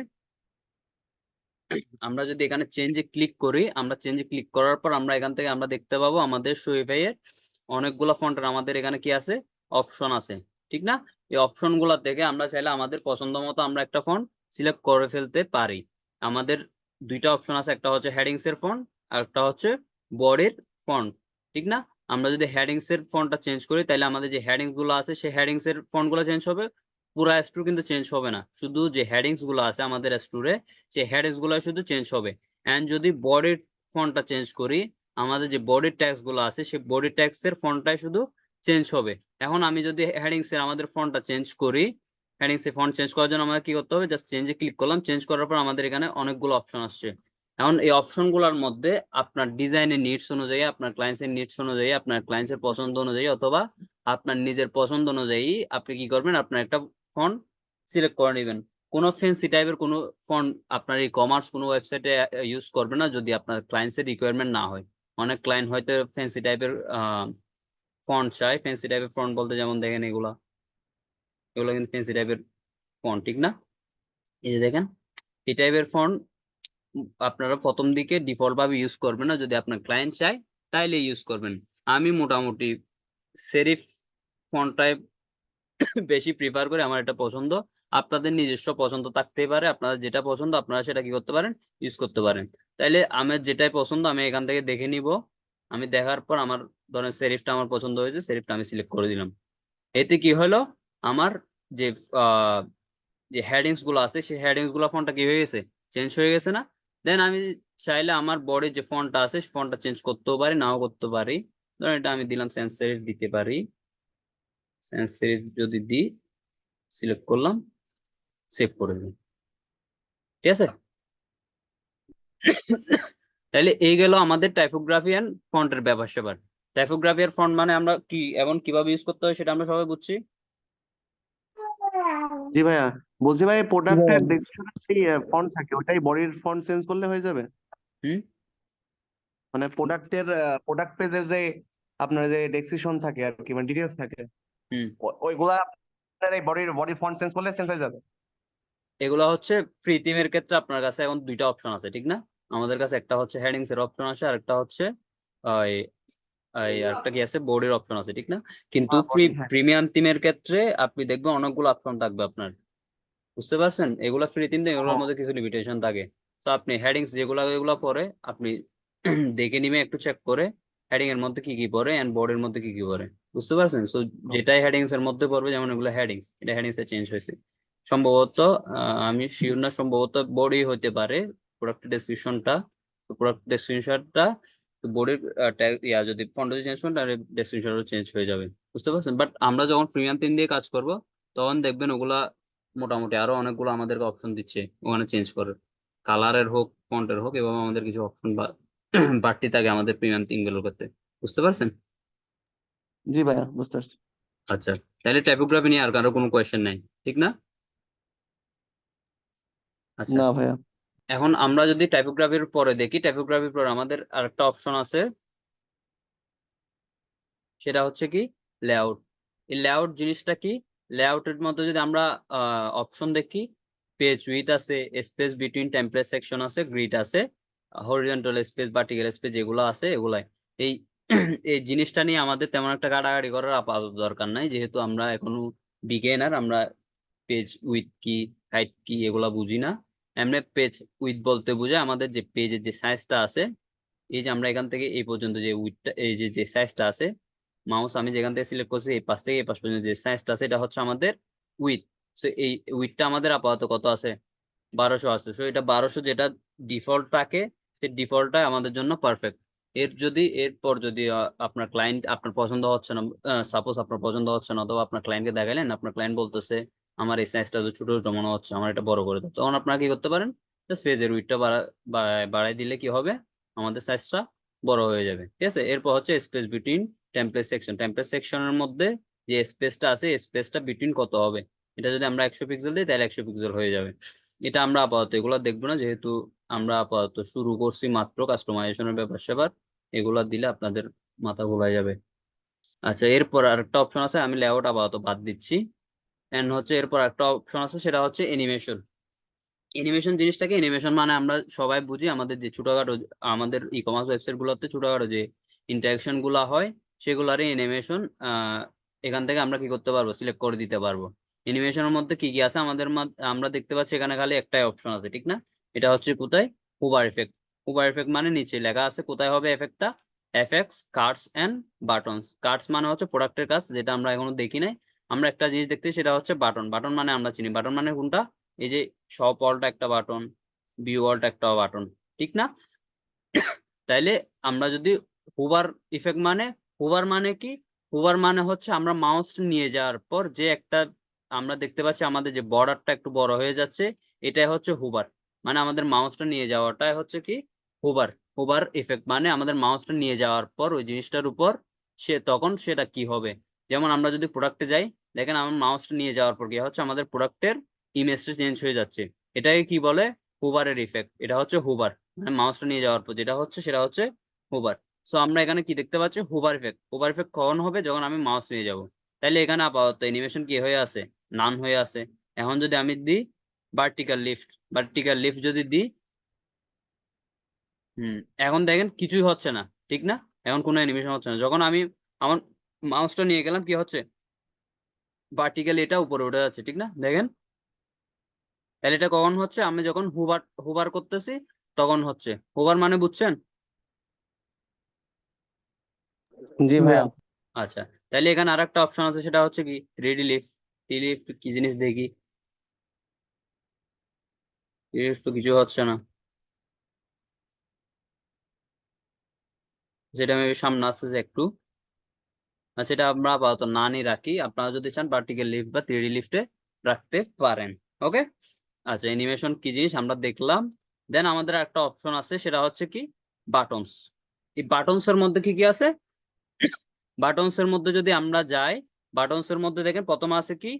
আমরা যদি এখানে চেঞ্জে ক্লিক করি, আমরা চেঞ্জে ক্লিক করার পর আমরা এখান থেকে আমরা দেখতে পাবো আমাদের শোয়েফাইয়ের অনেকগুলো ফন্টের আমাদের এখানে কি আছে, অপশন আছে, ঠিক না? এই অপশন গুলা থেকে আমরা চাইলে আমাদের পছন্দ মতো আমরা একটা ফন্ট সিলেক্ট করে ফেলতে পারি। আমাদের দুইটা অপশন আছে, একটা হচ্ছে হেডিংস এর ফন্ট আর একটা হচ্ছে বডির ফন্ট, ঠিক না? আমরা যদি হেডিংস এর ফন্টটা চেঞ্জ করি, তাহলে আমাদের যে হেডিংস গুলো আছে সেই হেডিংস এর ফন্ট গুলো চেঞ্জ হবে। পুরা স্টোর কিন্তু চেঞ্জ হবে না, শুধু যে হেডিংস গুলো আছে আমাদের স্টোরে সেই হেডিংস গুলো শুধু চেঞ্জ হবে। এন্ড যদি বডির ফন্টটা চেঞ্জ করি, আমাদের যে বডির ট্যাক্স গুলো আছে সেই বডি ট্যাক্স এর ফন্টটাই শুধু চেঞ্জ হবে। এখন আমি যদি হেডিংস এর আমাদের ফন্টটা চেঞ্জ করি, হেডিংস এর ফন্ট চেঞ্জ করার জন্য আমাদের কি করতে হবে, জাস্ট চেঞ্জে ক্লিক করলাম। চেঞ্জ করার পর আমাদের এখানে অনেকগুলো অপশন আসছে। এখন এই অপশন গুলোর মধ্যে আপনার ডিজাইনের নিডস অনুযায়ী, আপনার ক্লায়েন্টস এর নিডস অনুযায়ী, আপনার ক্লায়েন্টস এর পছন্দ অনুযায়ী অথবা আপনার নিজের পছন্দ অনুযায়ী আপনি কি করবেন, আপনার একটা ফন্ট সিলেক্ট করে নেবেন। কোনো ফ্যান্সি টাইপের কোনো ফন্ট আপনার ই কমার্স কোনো ওয়েবসাইটে ইউজ করবে না যদি আপনার ক্লায়েন্টস এর রিকোয়ারমেন্ট না হয়। অনেক ক্লায়েন্ট হয়তো ফ্যান্সি টাইপের ফন্ট চাই। ফ্যান্সি টাইপের ফন্ট বলতে যেমন দেখেন এগুলা, এগুলো কিন্তু ফ্যান্সি টাইপের ফন্ট, ঠিক না? এই যে দেখেন এই টাইপের ফন্ট আপনারা প্রথম দিকে ডিফল্ট ভাবে ইউজ করবেন না, যদি আপনার ক্লায়েন্ট চায় তাইলে ইউজ করবেন। আমি মোটামুটি সেরিফ ফন্ট টাইপ বেশি প্রিফার করি, আমার এটা পছন্দ। আপনাদের নিজস্ব পছন্দ থাকতেই পারে, আপনাদের যেটা পছন্দ আপনারা সেটা কি করতে পারেন, ইউজ করতে পারেন। তাইলে আমার যেটাই পছন্দ আমি এখান থেকে দেখে নিব, আমি দেখার পর আমার ধরেন সেরিফটা আমার পছন্দ হয়েছে, সেরিফটা আমি সিলেক্ট করে দিলাম। এতে কি হলো, আমার যে আহ, যে হেডিংস গুলো আছে সেই হেডিংস গুলো ফন্টটা কি হয়ে গেছে, চেঞ্জ হয়ে গেছে না? দেন আমি চাইলে আমার বডির যে ফন্টটা আছে ফন্টটা চেঞ্জ করতেও পারি, নাও করতে পারি। ধরেন এটা আমি দিলাম সেন্স সেরিফ দিতে পারি, সেন্স সেরিফ যদি দিই, সিলেক্ট করলাম, সেভ করে দিই, ঠিক আছে। তাহলে এই গেল আমাদের টাইপোগ্রাফি এন্ড ফন্টের ব্যাপার স্যাপার। টাইপোগ্রাফি আর ফন্ট মানে আমরা কি এবং কিভাবে ইউজ করতে হয় সেটা আমরা সবাই বুঝছি। জি ভাইয়া, বলছি ভাই জি প্রোডাক্টের ভাইয়া। ডেসক্রিপশনে ফন্ট থাকে, ওটাই বডির ফন্ট চেঞ্জ করলে হয়ে যাবে? হুম। মানে প্রোডাক্ট পেজের যে আপনার যে ডেসক্রিপশন থাকে আর কি, মানে ডিটেলস থাকে, হুম। ওইগুলা আপনার এই বডির ফন্ট চেঞ্জ করলে চেঞ্জ হয়ে যাবে? এগুলো হচ্ছে ফ্রি থিমের ক্ষেত্রে আপনার কাছে এখন দুইটা অপশন আছে, ঠিক না? আমাদের কাছে একটা হচ্ছে হেডিংস এর অপশন আছে, আর একটা হচ্ছে ওই ওই আরেকটা কি আছে, বোর্ডের অপশন আছে, ঠিক না? কিন্তু হ্যাঁ বডি, হ্যাঁ। প্রিমিয়াম থিমের ক্ষেত্রে আপনি দেখবেন অনেকগুলো অপশন থাকবে আপনার, বুঝতে পারছেন? এগুলা ফ্রি থিম, এগুলোর ও, মধ্যে কিছু লিমিটেশন থাকে। তো আপনি হেডিংস যেগুলো এগুলো পরে আপনি দেখে নিবে, একটু চেক করে হেডিং এর মধ্যে কি কি পড়ে এন্ড বোর্ডের মধ্যে কি কি পড়ে, বুঝতে পারছেন? সো যেটাই হেডিংস এর মধ্যে পড়বে, যেমন এগুলো হেডিংস, এটা হেডিংস এ চেঞ্জ হয়েছে সম্ভবত, আমি শিওর না, সম্ভবত বোর্ডই হতে পারে প্রোডাক্ট ডেসক্রিপশনটা। তো প্রোডাক্ট ডেসক্রিপশনটা বোর্ডের যদি ফন্ট চেঞ্জ করেন তাহলে ডেসক্রিপশনও চেঞ্জ হয়ে যাবে, বুঝতে পারছেন? বাট আমরা যখন প্রিমিয়াম থিম দিয়ে কাজ করব তখন দেখবেন ওগুলা মোটামুটি আরো অনেকগুলো আমাদেরকে অপশন দিচ্ছে ওখানে চেঞ্জ করার, কালারের হোক ফন্টের হোক, এবং আমাদের কিছু অপশন বাড়তি থাকে আমাদের প্রিমিয়াম থিম গুলোর ক্ষেত্রে, বুঝতে পারছেন? জি ভাইয়া, বুঝতে পারছি। আচ্ছা, তাহলে টাইপোগ্রাফি নিয়ে আর কারো কোনো কোয়েশ্চেন নাই, ঠিক না? আচ্ছা, না ভাইয়া। এখন আমরা যদি টাইপোগ্রাফির পরে দেখি, টাইপোগ্রাফির পরে আমাদের আরেকটা অপশন আছে, সেটা হচ্ছে কি লেআউট। এই লেআউট জিনিসটা কি, লেআউটের মধ্যে যদি আমরা অপশন দেখি, পেজ উইথ আছে, স্পেস বিটুইন টেমপ্লেট সেকশন আছে, গ্রিড আছে, হরিজন্টাল স্পেস, ভার্টিক্যাল স্পেস যেগুলো আছে এগুলাই। এই এই জিনিসটা নিয়ে আমাদের তেমন একটা কাটাকাটি করার আপাতত দরকার নাই, যেহেতু আমরা এখনো বিগিনার, আমরা পেজ উইথ কি হাইট কি এগুলা বুঝি না। এমনি পেজ উইথ বলতে বোঝায় আমাদের যে পেজের যে সাইজটা আছে, এই যে আমরা এখান থেকে এই পর্যন্ত যে উইডটা, এই যে যে সাইজটা আছে, মাউস আমি যেখান থেকে সিলেক্ট করছি এই পাশ থেকে এই পাশ পর্যন্ত যে সাইজটা আছে এটা হচ্ছে আমাদের উইথ। সো এই উইথটা আমাদের আপাতত কত আছে, 1200 আছে। সো এটা 1200 যেটা ডিফল্ট থাকে, সেই ডিফল্টটা আমাদের জন্য পারফেক্ট। এরপর যদি আপনার ক্লায়েন্ট আপনার পছন্দ হচ্ছে না, সাপোজ আপনার পছন্দ হচ্ছে না, অথবা আপনার ক্লায়েন্টকে দেখাইলেন, আপনার ক্লায়েন্ট বলতেছে আমার এই সাইজটা তো ছোট ছোট মনে হচ্ছে, আমার এটা বড় করে দাও, তখন আপনারা কি করতে পারেন, জাস্ট পেজের উইথটা বাড়াই দিলে কি হবে, আমাদের সাইজটা বড় হয়ে যাবে, ঠিক আছে। এরপর হচ্ছে space between template section, template সেকশনের মধ্যে যে স্পেসটা আছে স্পেসটা বিটুইন কত হবে, এটা যদি আমরা 100 পিক্সেল দিই তাহলে 100 পিক্সেল হয়ে যাবে। এটা আমরা আপাতত এগুলো দেখবো না, যেহেতু আমরা আপাতত শুরু করছি মাত্র কাস্টমাইজেশনের ব্যাপার স্যাপার, এগুলা দিলে আপনাদের মাথা ঘোরা যাবে। আচ্ছা, এরপর আরেকটা অপশন আছে, আমি লেআউট আপাতত বাদ দিচ্ছি। এন্ড হচ্ছে এরপর একটা অপশন আছে, সেটা হচ্ছে অ্যানিমেশন। অ্যানিমেশন জিনিসটাকে, অ্যানিমেশন মানে আমরা সবাই বুঝি আমাদের যে ছোটখাটো, আমাদের ই কমার্স ওয়েবসাইট গুলোতে ছোটখাটো যে ইন্টারাকশন গুলা হয় সেগুলারই অ্যানিমেশন এখান থেকে আমরা কি করতে পারবো, সিলেক্ট করে দিতে পারবো। অ্যানিমেশনের মধ্যে কি কি আছে আমাদের আমরা দেখতে পাচ্ছি এখানে খালি একটাই অপশন আছে, ঠিক না? এটা হচ্ছে কোথায়, হুবার এফেক্ট। হুবার এফেক্ট মানে নিচে লেখা আছে কোথায় হবে এফেক্টটা, FX cards and buttons. Cards মানে হচ্ছে প্রোডাক্টের কাজ, যেটা আমরা এখনো দেখি নাই। আমরা একটা জিনিস দেখতে, সেটা হচ্ছে বাটন। বাটন মানে আমরা চিনি, বাটন মানে কোনটা, এই যে শপ অলটা একটা বাটন, ভিউ অলটা একটা বাটন, ঠিক না? তাইলে আমরা যদি হুবার ইফেক্ট মানে, হুবার মানে কি, হুবার মানে হচ্ছে আমরা মাউস নিয়ে যাওয়ার পর যে একটা আমরা দেখতে পাচ্ছি আমাদের যে বর্ডারটা একটু বড় হয়ে যাচ্ছে, এটাই হচ্ছে হুবার। মানে আমাদের মাউসটা নিয়ে যাওয়াটাই হচ্ছে কি হুবার। হুবার ইফেক্ট মানে আমাদের মাউসটা নিয়ে যাওয়ার পর ওই জিনিসটার উপর তখন সেটা কি হবে। যেমন আমরা যদি প্রোডাক্টে যাই, দেখেন আমার মাউসটা নিয়ে যাওয়ার পর কি হচ্ছে, আমাদের প্রোডাক্টের ইমেজটা চেঞ্জ হয়ে যাচ্ছে। এটাকে কি বলে, হুবারের ইফেক্ট। এটা হচ্ছে হুবার, মানে মাউসটা নিয়ে যাওয়ার পর যেটা হচ্ছে সেটা হচ্ছে হুবার। সো আমরা এখানে কি দেখতে পাচ্ছি, হুবার ইফেক্ট। হুবার ইফেক্ট কখন হবে, যখন আমি মাউস নিয়ে যাব। তাইলে এখানে আপাতত অ্যানিমেশন কি হয়ে আছে, নান হয়ে আছে। এখন যদি আমি দিই ভার্টিক্যাল লিফট, ভার্টিক্যাল লিফট যদি দিই, এখন দেখেন কিছুই হচ্ছে না, ঠিক না? এখন কোনো অ্যানিমেশন হচ্ছে না। যখন আমি আমার মাউসটা নিয়ে গেলাম, কি হচ্ছে? ভার্টিক্যালি এটা উপরে উঠে যাচ্ছে, ঠিক না? দেখেন, তাহলে এটা কখন হচ্ছে? আমি যখন হুবার হুবার করতেছি তখন হচ্ছে। হুবার মানে বুঝছেন? জি ভাইয়া। আচ্ছা, তাহলে এখানে আরেকটা অপশন আছে, সেটা হচ্ছে কি রিলিফ। রিলিফ কি জিনিস দেখি। রিলিফ তো কিছু হচ্ছে না, যেটা আমি সামনে আসতেছে একটু। আচ্ছা, এটা আমরা আপাতত না নিয়ে রাখি, আপনারা যদি চান ভার্টিক্যাল লিফট বা 3D লিফটে রাখতে পারেন। ওকে। আচ্ছা, অ্যানিমেশন কি জিনিস আমরা দেখলাম। দেন আমাদের একটা অপশন আছে, সেটা হচ্ছে কি বাটনস। এই বাটনস এর মধ্যে কি কি আছে? বাটনস এর মধ্যে যদি আমরা যাই, বাটনস এর মধ্যে দেখেন প্রথমে আছে কি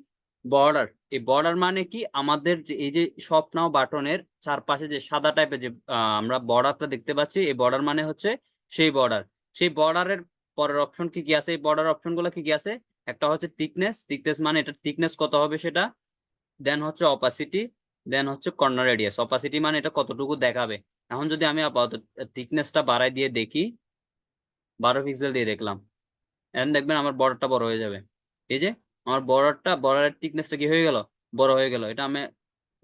বর্ডার। এই বর্ডার মানে কি, আমাদের যে এই যে সব নাও বাটনের চারপাশে যে সাদা টাইপের যে আমরা বর্ডারটা দেখতে পাচ্ছি, এই বর্ডার মানে হচ্ছে সেই বর্ডার। সেই বর্ডারের পরের অপশন কি কি আছে? এই বর্ডার অপশন গুলো কি কি আছে? একটা হচ্ছে থিকনেস। থিকনেস মানে এটা থিকনেস কত হবে সেটা। দেন হচ্ছে অপাসিটি। দেন হচ্ছে কর্নার রেডিয়াস। অপাসিটি মানে এটা কতটুকু দেখাবে। এখন যদি আমি আপাতত থিকনেসটা বাড়াই দিয়ে দেখি, 12 পিক্সেল দিয়ে দেখলাম, এখন দেখবেন আমার বর্ডারটা বড় হয়ে যাবে। এই যে আমার বর্ডারের থিকনেসটা কি হয়ে গেল? বড় হয়ে গেল। এটা আমি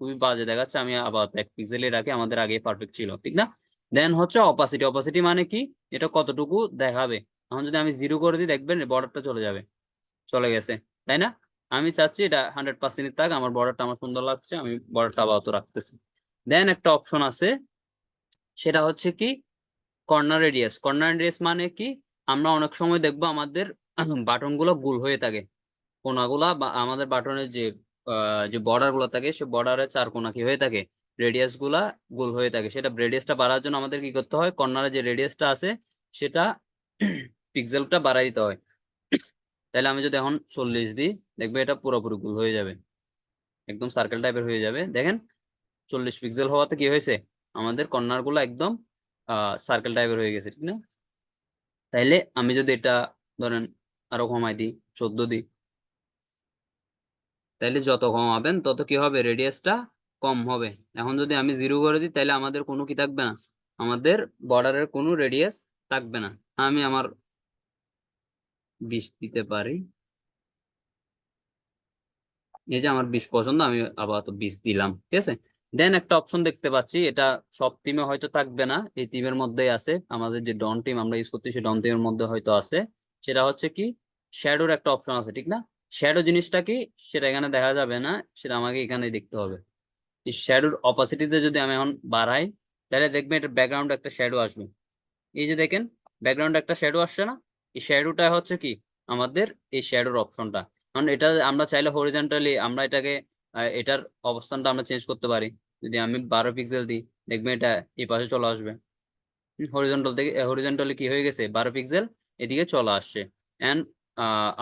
খুবই বাজে দেখাচ্ছে, আমি আবার 1 পিক্সেলই রাখি, আমাদের আগে পারফেক্ট ছিল, ঠিক না? দেন হচ্ছে অপাসিটি। অপাসিটি মানে কি, এটা কতটুকু দেখাবে। এখন যদি আমি 0 করে দিই, দেখবেন বর্ডারটা চলে যাবে, চলে গেছে, তাই না? আমি চাচ্ছি এটা 100% থাক, আমার বর্ডারটা আমার সুন্দর লাগছে, আমি বর্ডারটা আপাতত রাখতেছি। দেন একটা অপশন আছে, সেটা হচ্ছে কি কর্নার রেডিয়াস। কর্নার রেডিয়াস মানে কি, আমরা অনেক সময় দেখবো আমাদের বাটন গুলো গোল হয়ে থাকে, কোনাগুলা, বা আমাদের বাটনের যে যে বর্ডার গুলো থাকে, সে বর্ডারের চার কোনা কি হয়ে থাকে, রেডিয়াস গুলা গোল হয়ে থাকে। সেটা রেডিয়াসটা বাড়ার জন্য আমাদের কি করতে হয়, কর্নারে যে রেডিয়াসটা আছে সেটা পিক্সেলটা বাড়াই দিতে হয়। তাহলে আমি যদি এখন 40 দিই, দেখবে এটা পুরোপুরি গোল হয়ে যাবে, একদম সার্কেল টাইপের হয়ে যাবে। দেখেন 40 পিক্সেল হওয়াতে কি হয়েছে, আমাদের কর্নার গুলো একদম সার্কেল টাইপের হয়ে গেছে, ঠিক না? তাইলে আমি যদি এটা ধরেন আরো কমাই দিই, 14 দিই, তাইলে যত কমাবেন তত কি হবে, রেডিয়াসটা কম হবে। এখন যদি আমি 0 করে দিই, তাহলে আমাদের কোনো কি থাকবে না, আমাদের বর্ডারের কোনো রেডিয়াস থাকবে না। আমি আমার 20 দিতে পারি। এই যে আমার 20 পছন্দ, আমি আপাতত 20 দিলাম, ঠিক আছে। দেন একটা অপশন দেখতে পাচ্ছি, এটা সব টিমে হয়তো থাকবে না, এই টিমের মধ্যেই আছে, আমাদের যে ডন টিম আমরা ইউজ করতেছি ডন টিমের মধ্যে হয়তো আছে। সেটা হচ্ছে কি শ্যাডোর একটা অপশন আছে, ঠিক না? শ্যাডো জিনিসটা কি, সেটা এখানে দেখা যাবে না, সেটা আমাকে এখানে দেখতে হবে। এই শ্যাডোর অপাসিটিতে যদি আমি এখন বাড়াই, তাহলে দেখবেন এটা ব্যাকগ্রাউন্ডে একটা শ্যাডো আসবে। এই যে দেখেন, ব্যাকগ্রাউন্ডে একটা শ্যাডো আসছে না? এই শ্যাডোটা হচ্ছে কি আমাদের এই শ্যাডোর অপশনটা। কারণ এটা আমরা চাইলে হরিজন্টালি আমরা এটাকে এটার অবস্থানটা আমরা চেঞ্জ করতে পারি। যদি আমি 12 পিক্সেল দিই, দেখবেন এটা এই পাশে চলে আসবে। হরিজন্টাল থেকে হরিজন্টালি কি হয়ে গেছে, 12 পিক্সেল এদিকে চলে আসছে। এন্ড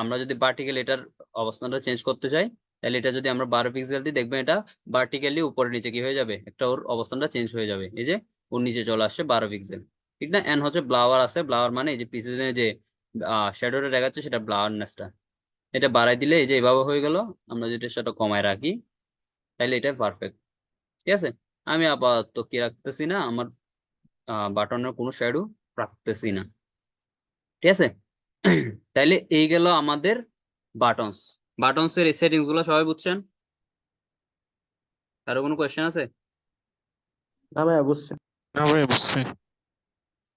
আমরা যদি ভার্টিক্যাল এটার অবস্থানটা চেঞ্জ করতে চাই, তাহলে এটা যদি আমরা 12 পিক্সেল দিই, দেখবেন এটা ভার্টিক্যালি উপরে নিচে কি হয়ে যাবে, একটা ওর অবস্থানটা চেঞ্জ হয়ে যাবে। এই যে ওর নিচে চলে আসছে 12 পিক্সেল, ঠিক না? এন্ড হচ্ছে ব্লাওয়ার আছে। ব্লাওয়ার মানে এই যে পিছনে যে শ্যাডোটা দেখাচ্ছে, সেটা ব্লাওয়ারনেসটা। এটা বাড়াই দিলে এই যে এভাবে হয়ে গেল। আমরা যদি সেটা কমায় রাখি, তাহলে এটা পারফেক্ট, ঠিক আছে। আমি আপাতত কি রাখতেছি না, আমার বাটনের কোনো শ্যাডো রাখতেছি না, ঠিক আছে। তাইলে এই গেল আমাদের বাটনস। বাটনস এর সেটিংস গুলো সবাই বুঝছেন? কারো কোনো কোয়েশ্চেন আছে? না ভাইয়া, বুঝছি। না ভাই বুঝছি।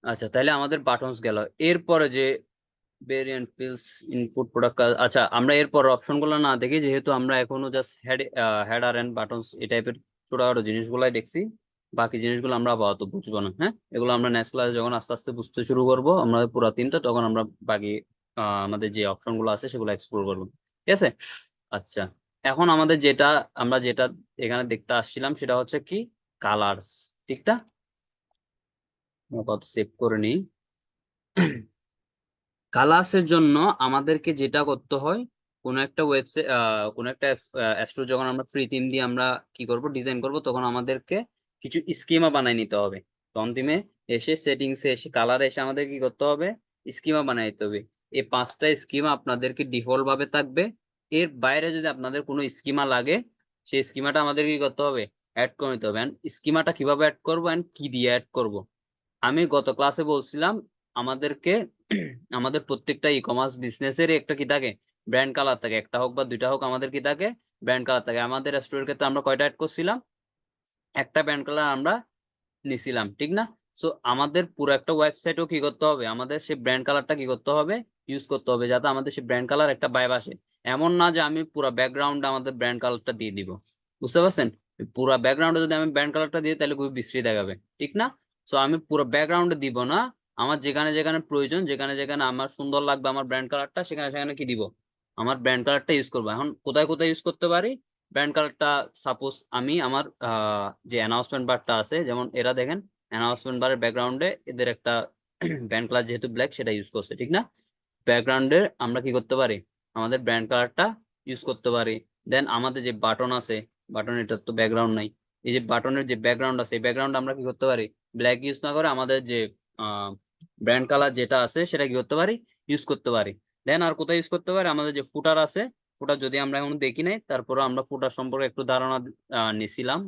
আচ্ছা, তাহলে আমাদের বাটনস গেল। এরপরে যে ভেরিয়েন্ট ফিল্ডস ইনপুট প্রোডাক্ট, আচ্ছা আমরা এরপর অপশন গুলো না দেখি, যেহেতু আমরা এখনো জাস্ট হেডার এন্ড বাটনস এই টাইপের ছোটখাটো জিনিসগুলাই দেখছি, বাকি জিনিসগুলো আমরা আপাতত বুঝবো না। হ্যাঁ, এগুলো আমরা নেক্সট ক্লাসে যখন আস্তে আস্তে বুঝতে শুরু করবো আমরা পুরো তিনটা, তখন আমরা বাকি আমাদের যে অপশন গুলো আছে সেগুলো এক্সপ্লোর করবো, ঠিক আছে। আচ্ছা, এখন আমাদের যেটা আমরা যেটা এখানে দেখতে আসছিলাম, সেটা হচ্ছে কি কালার্স, ঠিক না? আপাতত সেভ করে নিই। কালার্সের জন্য আমাদেরকে যেটা করতে হয়, কোনো একটা ওয়েবসাইট কোনো একটা অ্যাস্ট্রো যখন আমরা ফ্রি থিম দিয়ে আমরা কি করব, ডিজাইন করব, তখন আমাদেরকে কিছু স্কিমা বানাই নিতে হবে। টন থিমে এসে সেটিংসে এসে কালারে এসে আমাদের কি করতে হবে, স্কিমা বানাই নিতে হবে। এই 5টা স্কিমা আপনাদেরকে ডিফল্ট ভাবে থাকবে। এর বাইরে যদি আপনাদের কোনো স্কিমা লাগে, সেই স্কিমাটা আমাদের কি করতে হবে, অ্যাড করে নিতে হবে। স্কিমাটা কিভাবে অ্যাড করবো এন্ড কি দিয়ে অ্যাড করব, আমি গত ক্লাসে বলছিলাম আমাদেরকে আমাদের প্রত্যেকটা ই কমার্স বিজনেসের একটা কি থাকে, ব্র্যান্ড কালার থাকে, একটা হোক বা দুইটা হোক, আমাদের কি থাকে, ব্র্যান্ড কালার থাকে। আমাদের রেস্টুরেন্টের ক্ষেত্রে আমরা কয়টা অ্যাড করছিলাম? একটা ব্র্যান্ড কালার আমরা নিছিলাম, ঠিক না? সো আমাদের পুরো একটা ওয়েবসাইটও কি করতে হবে, আমাদের সেই ব্র্যান্ড কালারটা কি করতে হবে, ইউজ করতে হবে, যাতে আমাদের সেই ব্র্যান্ড কালার একটা ভাইব আসে। এমন না যে আমি পুরো ব্যাকগ্রাউন্ডে আমাদের ব্র্যান্ড কালারটা দিয়ে দিব, বুঝতে পারছেন? পুরো ব্যাকগ্রাউন্ডে যদি আমি ব্র্যান্ড কালারটা দিই তাহলে খুবই বিশ্রী দেখাবে, ঠিক না? সো আমি পুরো ব্যাকগ্রাউন্ডে দিব না, আমার যেখানে যেখানে প্রয়োজন, যেখানে যেখানে আমার সুন্দর লাগবে আমার ব্র্যান্ড কালারটা, সেখানে সেখানে কি দিব, আমার ব্র্যান্ড কালারটা ইউজ করবো। এখন কোথায় কোথায় ইউজ করতে পারি ব্র্যান্ড কালারটা? সাপোজ আমি আমার যে অ্যানাউন্সমেন্ট বারটা আছে, যেমন এরা দেখেন অ্যানাউন্সমেন্ট বারের ব্যাকগ্রাউন্ডে এদের একটা ব্র্যান্ড কালার যেহেতু ব্ল্যাক সেটা ইউজ করছে, ঠিক না? ব্যাকগ্রাউন্ডে আমরা কি করতে পারি, আমাদের ব্র্যান্ড কালারটা ইউজ করতে পারি। দেন আমাদের যে বাটন আছে, বাটন এটার তো ব্যাকগ্রাউন্ড নাই, এই যে বাটনের যে ব্যাকগ্রাউন্ড আছে, এই ব্যাকগ্রাউন্ড আমরা কি করতে পারি, ব্ল্যাক ইউজ না করে আমাদের যে ব্র্যান্ড কালার যেটা আছে সেটা কি করতে পারি, ইউজ করতে পারি। দেন আর কোথায় ইউজ করতে পারি, আমাদের যে ফুটার আছে, ফুটার যদি আমরা এখন দেখি নাই, তারপরে আমরা ফুটার সম্পর্কে একটু ধারণা নিছিলাম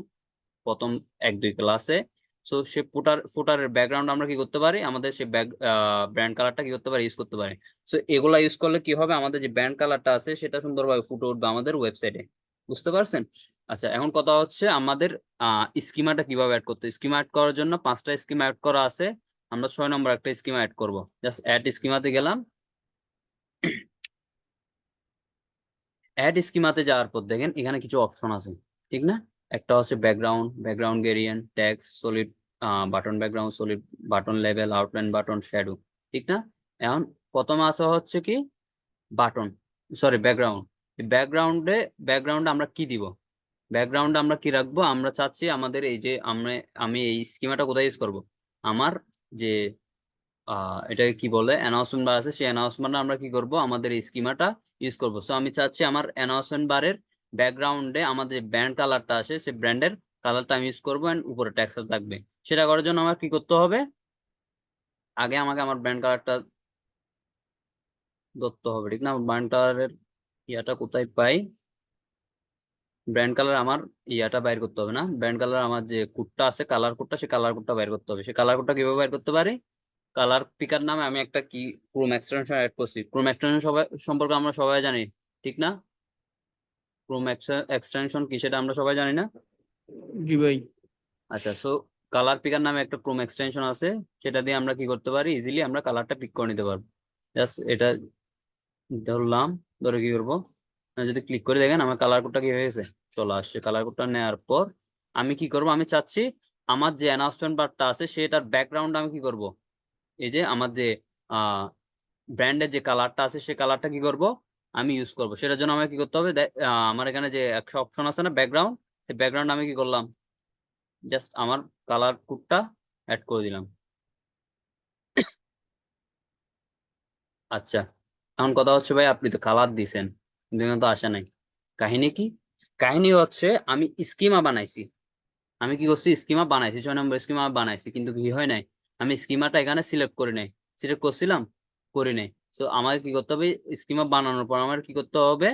প্রথম 1-2 ক্লাসে। সো সে ফুটারের ব্যাকগ্রাউন্ড আমরা কি করতে পারি, আমাদের সে ব্র্যান্ড কালারটা কি করতে পারি, ইউজ করতে পারি। সো এগুলা ইউজ করলে কি হবে, আমাদের যে ব্র্যান্ড কালারটা আছে সেটা সুন্দরভাবে ফুটে উঠবে আমাদের ওয়েবসাইটে, বুঝতে পারছেন? আচ্ছা, এখন কথা হচ্ছে আমাদের স্কিমাটা কিভাবে অ্যাড করতে। স্কিমা অ্যাড করার জন্য 5টা স্কিমা অ্যাড করা আছে, আমরা 6 নম্বর একটা স্কিমা অ্যাড করব। জাস্ট অ্যাড স্কিমাতে গেলাম। অ্যাড স্কিমাতে যাওয়ার পর দেখেন এখানে কিছু অপশন আছে, ঠিক না? একটা হচ্ছে background, background variant, text, solid button background, solid button level, outline button, shadow, ঠিক না? এখন প্রথমে আসা হচ্ছে কি বাটন, সরি ব্যাকগ্রাউন্ড। ব্যাকগ্রাউন্ডে আমরা কি দিব, ব্যাকগ্রাউন্ডে আমরা কি রাখবো, আমরা চাচ্ছি আমাদের এই যে আমি এই স্কিমাটা কোথায় ইউজ করব, আমার যে এটাকে কি বলে অ্যানাউন্সমেন্ট বার আছে, সেই অ্যানাউন্সমেন্ট আমরা কি করব, আমাদের এই স্কিমাটা ইউজ করব। সো আমি চাচ্ছি আমার অ্যানাউন্সমেন্ট বারের ব্যাকগ্রাউন্ডে আমাদের যে ব্র্যান্ড কালারটা আছে সেই ব্র্যান্ডের কালারটা আমি ইউজ করবো, এন্ড উপরে টেক্সট থাকবে। সেটা করার জন্য আমার কি করতে হবে, আগে আমাকে আমার ব্র্যান্ড কালারটা ধরতে হবে, ঠিক না? ব্র্যান্ড কালারের ইয়াটা কোথায় পাই, ব্র্যান্ড কালার আমার ইয়াটা বাইর করতে হবে না, ব্র্যান্ড কালার আমার যে কোডটা আছে, কালার কোডটা, সেই কালার কোডটা বাইর করতে হবে। সেই কালার কোডটা কিভাবে বাইর করতে পারি, কালার পিকার নামে আমি একটা কি ক্রোম এক্সটেনশন অ্যাড করছি। ক্রোম এক্সটেনশন সবাই সম্পর্কে আমরা সবাই জানি, ঠিক না? ক্রোম এক্সটেনশন কি সেটা আমরা সবাই জানি না? জি ভাই। আচ্ছা, সো কালার পিকার নামে একটা ক্রোম এক্সটেনশন আছে, সেটা দিয়ে আমরা কি করতে পারি, ইজিলি আমরা কালারটা পিক করে নিতে পারবো। জাস্ট এটা ধরলাম, ধরে কি করবো, যদি ক্লিক করে দেখেন আমার কালার কোডটা কি হয়ে গেছে, চলে আসছে। কালার কোডটা নেওয়ার পর আমি কি করব, আমি চাচ্ছি আমার যে অ্যানাউন্সমেন্ট বারটা আছে সেটার ব্যাকগ্রাউন্ড আমি কি করব, এই যে আমার যে ব্র্যান্ডের যে কালারটা আছে সেই কালারটা কি করব, আমি ইউজ করব। সেটার জন্য আমাকে কি করতে হবে, আমার এখানে যে একটা অপশন আছে না ব্যাকগ্রাউন্ড, সেই ব্যাকগ্রাউন্ড আমি কি করলাম, জাস্ট আমার কালার কোডটা অ্যাড করে দিলাম। আচ্ছা, এখন কথা হচ্ছে ভাই আপনি তো কালার দিছেন কিন্তু এখানে তো আসে নাই, কাহিনী কি? কাহিনী হচ্ছে আমি স্কিমা বানাইছি, আমি কি করছি, স্কিমা বানাইছি, 6 নম্বর স্কিমা বানাইছি, কিন্তু কি হয় নাই, আমি স্কিমাটা এখানে সিলেক্ট করি নাই। সিলেক্ট করছিলাম, করি নাই। তো আমাকে কি করতে হবে, স্কিমা বানানোর পর আমার কি করতে হবে,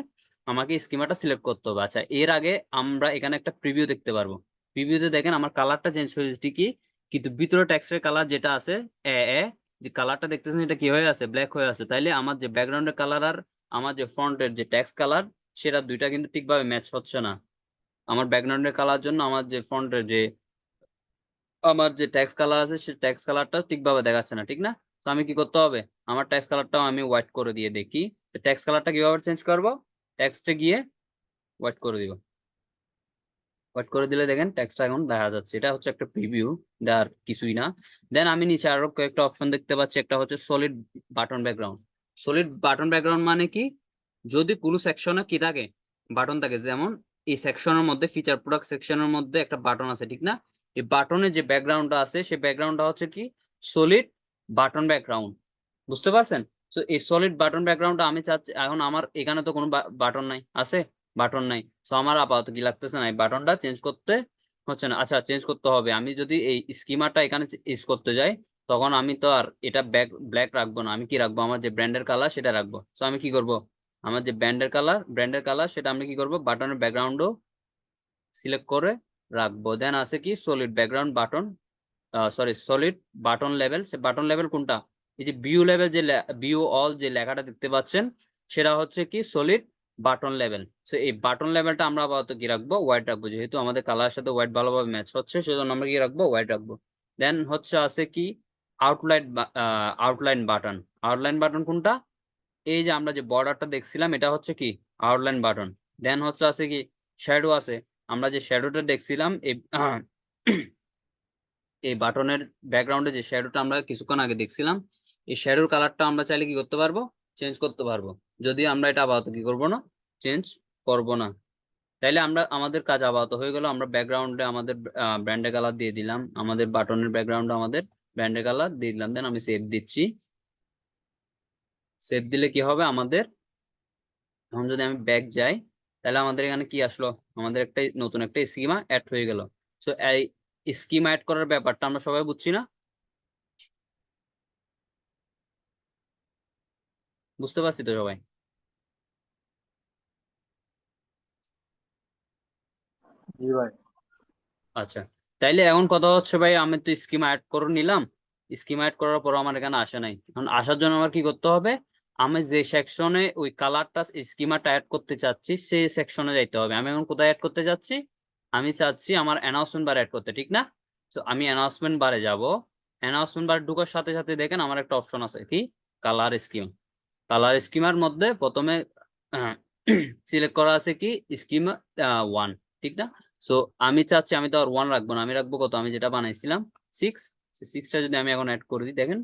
আমাকে স্কিমাটা সিলেক্ট করতে হবে। আচ্ছা, এর আগে আমরা এখানে একটা প্রিভিউ দেখতে পারবো। প্রিভিউতে দেখেন আমার কালারটা চেঞ্জ হয়েছে ঠিকই, কিন্তু ভিতরে টেক্সটের কালার যেটা আছে এ এ যে কালারটা দেখতেছেন এটা কি হয়ে আছে, ব্ল্যাক হয়ে আছে। তাইলে আমার যে ব্যাকগ্রাউন্ডের কালার আর আমার যে ফ্রন্টের যে টেক্সট কালার, সেটা দুইটা কিন্তু ঠিকভাবে ম্যাচ হচ্ছে না। আমার ব্যাকগ্রাউন্ডের কালার জন্য আমার যে ফ্রন্টের যে আমার যে ট্যাক্স কালার আছে সেই ট্যাক্স কালারটা ঠিকভাবে দেখাচ্ছে না, ঠিক না? তো আমি কি করতে হবে, আমার ট্যাক্স কালারটাও আমি হোয়াইট করে দিয়ে দেখি। ট্যাক্স কালারটা কিভাবে চেঞ্জ করব, টেক্সটে গিয়ে হোয়াইট করে দিব। হোয়াইট করে দিলে দেখেন টেক্সটটা এখন দেখা যাচ্ছে। এটা হচ্ছে একটা প্রিভিউ, এটা আর কিছুই না। দেন আমি নিচে আরো কয়েকটা অপশন দেখতে পাচ্ছি, একটা হচ্ছে solid button background. Solid button background মানে কি, যদি কোনো সেকশনে কি থাকে, বাটন থাকে, যেমন এই সেকশনের মধ্যে ফিচার প্রোডাক্ট সেকশনের মধ্যে একটা বাটন আছে, ঠিক না? এই বাটনের যে ব্যাকগ্রাউন্ডটা আছে সেই ব্যাকগ্রাউন্ডটা হচ্ছে কি সলিড বাটন ব্যাকগ্রাউন্ড, বুঝতে পারছেন? তো এই সলিড বাটন ব্যাকগ্রাউন্ডটা আমি চাচ্ছি, এখন আমার এখানে তো কোনো বাটন নাই, আছে বাটন নাই। তো আমার আপাতত কি লাগতেছে না, এই বাটনটা চেঞ্জ করতে হচ্ছে না। আচ্ছা, চেঞ্জ করতে হবে। আমি যদি এই স্কিমাটা এখানে ইউজ করতে যাই, তখন আমি তো আর এটা ব্ল্যাক রাখবো না, আমি কি রাখবো, আমার যে ব্র্যান্ডের কালার সেটা রাখবো। তো আমি কি করব, আমার যে ব্র্যান্ডের কালার সেটা আমি কি করব, বাটনের ব্যাকগ্রাউন্ডও সিলেক্ট করে রাখবো। দেন আছে কি solid background button sorry solid button level. সে বাটন লেভেল কোনটা? এই যে ভিউ লেভেল, যে ভিউ অল যে লেখাটা দেখতে পাচ্ছেন সেটা হচ্ছে কি সলিড বাটন লেভেল। সো এই বাটন লেভেলটা আমরা আপাতত কি রাখবো? হোয়াইট রাখবো, যেহেতু আমাদের কালারের সাথে হোয়াইট ভালোভাবে ম্যাচ হচ্ছে, সেজন্য আমরা কি রাখবো? হোয়াইট রাখবো। দেন হচ্ছে আছে কি outline, outline button. Outline button কোনটা? এই যে আমরা যে বর্ডারটা দেখছিলাম এটা হচ্ছে কি আউটলাইন বাটন। দেন হচ্ছে আছে কি শ্যাডো আছে। আমরা যে শ্যাডোটা দেখছিলাম এই বাটনের ব্যাকগ্রাউন্ডে যে শ্যাডোটা আমরা কিছুক্ষণ আগে দেখছিলাম, এই শ্যাডোর কালারটা আমরা চাইলে কি করতে পারবো? চেঞ্জ করতে পারবো। যদি আমরা এটা আপাতত কি করবো না, চেঞ্জ করব না, তাইলে আমরা আমাদের কাজ আপাতত হয়ে গেল। আমরা ব্যাকগ্রাউন্ডে আমাদের ব্র্যান্ডের কালার দিয়ে দিলাম, আমাদের বাটনের ব্যাকগ্রাউন্ডে আমাদের ব্র্যান্ডের কালার দিয়ে দিলাম। দেন আমি সেভ দিচ্ছি। সেভ দিলে কি হবে আমাদের, এখন যদি আমি ব্যাক যাই তাহলে আমাদের এখানে কি আসলো? আমাদের একটা নতুন একটা স্কিমা অ্যাড হয়ে গেল। সো এই স্কিমা অ্যাড করার ব্যাপারটা আমরা সবাই বুঝছি না? বুঝতে পারছি তো সবাই? জি ভাই। আচ্ছা, তাইলে এখন কথা হচ্ছে ভাই, আমি তো স্কিমা অ্যাড করে নিলাম। স্কিমা অ্যাড করার পর আমার এখানে আসে নাই। এখন আসার জন্য আমার কি করতে হবে? আমি যে সেকশনে ওই কালারটা স্কিমাটা অ্যাড করতে চাচ্ছি সেই সেকশনে যাইতে হবে। আমি এখন কোথায় অ্যাড করতে যাচ্ছি? আমি চাচ্ছি আমার অ্যানাউন্সমেন্ট বার অ্যাড করতে, ঠিক না? তো আমি অ্যানাউন্সমেন্ট বারে যাব। অ্যানাউন্সমেন্ট বার ঢোকার সাথে সাথে দেখেন আমার একটা অপশন আছে কি কালার স্কিম। কালার স্কিমার মধ্যে প্রথমে সিলেক্ট করা আছে কি স্কিমা 1, ঠিক না? সো আমি চাচ্ছি, আমি তো আর 1 রাখবো না, আমি রাখবো কত? আমি যেটা বানাইছিলাম 6। 6টা যদি আমি এখন অ্যাড করে দিই, দেখেন